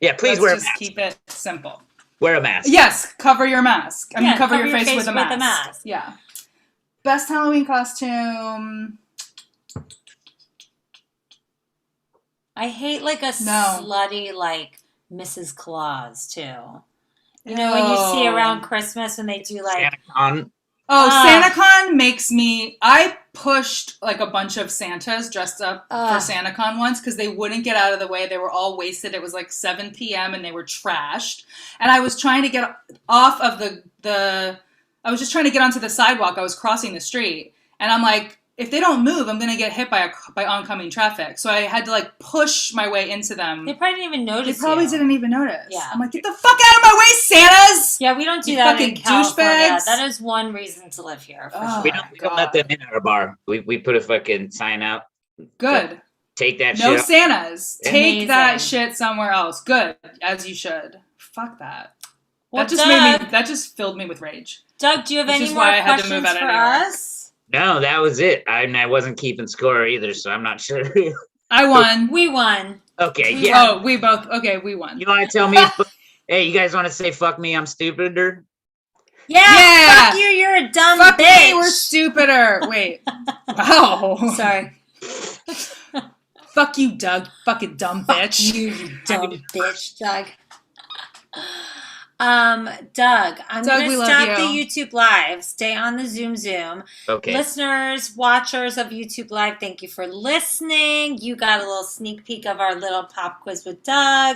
Yeah. Please wear a mask. Just keep it simple. Wear a mask. Yes, cover your mask. I mean, cover your face with a mask. Yeah. Best Halloween costume. I hate like a slutty like Mrs. Claus too. You know, when you see around Christmas when they do like SantaCon. SantaCon makes me. I pushed like a bunch of Santas dressed up for SantaCon once because they wouldn't get out of the way. They were all wasted. It was like 7 p.m. and they were trashed. And I was trying to get off of the. I was just trying to get onto the sidewalk. I was crossing the street, and I'm like, if they don't move, I'm gonna get hit by oncoming traffic. So I had to like push my way into them. They probably didn't even notice. They probably didn't even notice. Yeah. I'm like, get the fuck out of my way, Santas! Yeah, we don't do that in California. That is one reason to live here. For sure. We don't let them in our bar. We put a fucking sign out. Good. Take that shit. No Santas. Take that shit somewhere else. Good, as you should. Fuck that. Well, that just filled me with rage. Doug, do you have any more questions for us? No, that was it. I wasn't keeping score either, so I'm not sure. I won. We won. Okay, we both. Okay, we won. You want to tell me? Hey, you guys want to say "fuck me"? I'm stupider. Yeah. Fuck you. You're a dumb fuck bitch. Me, we're stupider. Wait. Wow. Sorry. Fuck you, Doug. Fucking dumb bitch. You dumb bitch, Doug. Doug, I'm Doug, going we to love stop the you. YouTube Live. Stay on the Zoom. Okay. Listeners, watchers of YouTube Live, thank you for listening. You got a little sneak peek of our little pop quiz with Doug.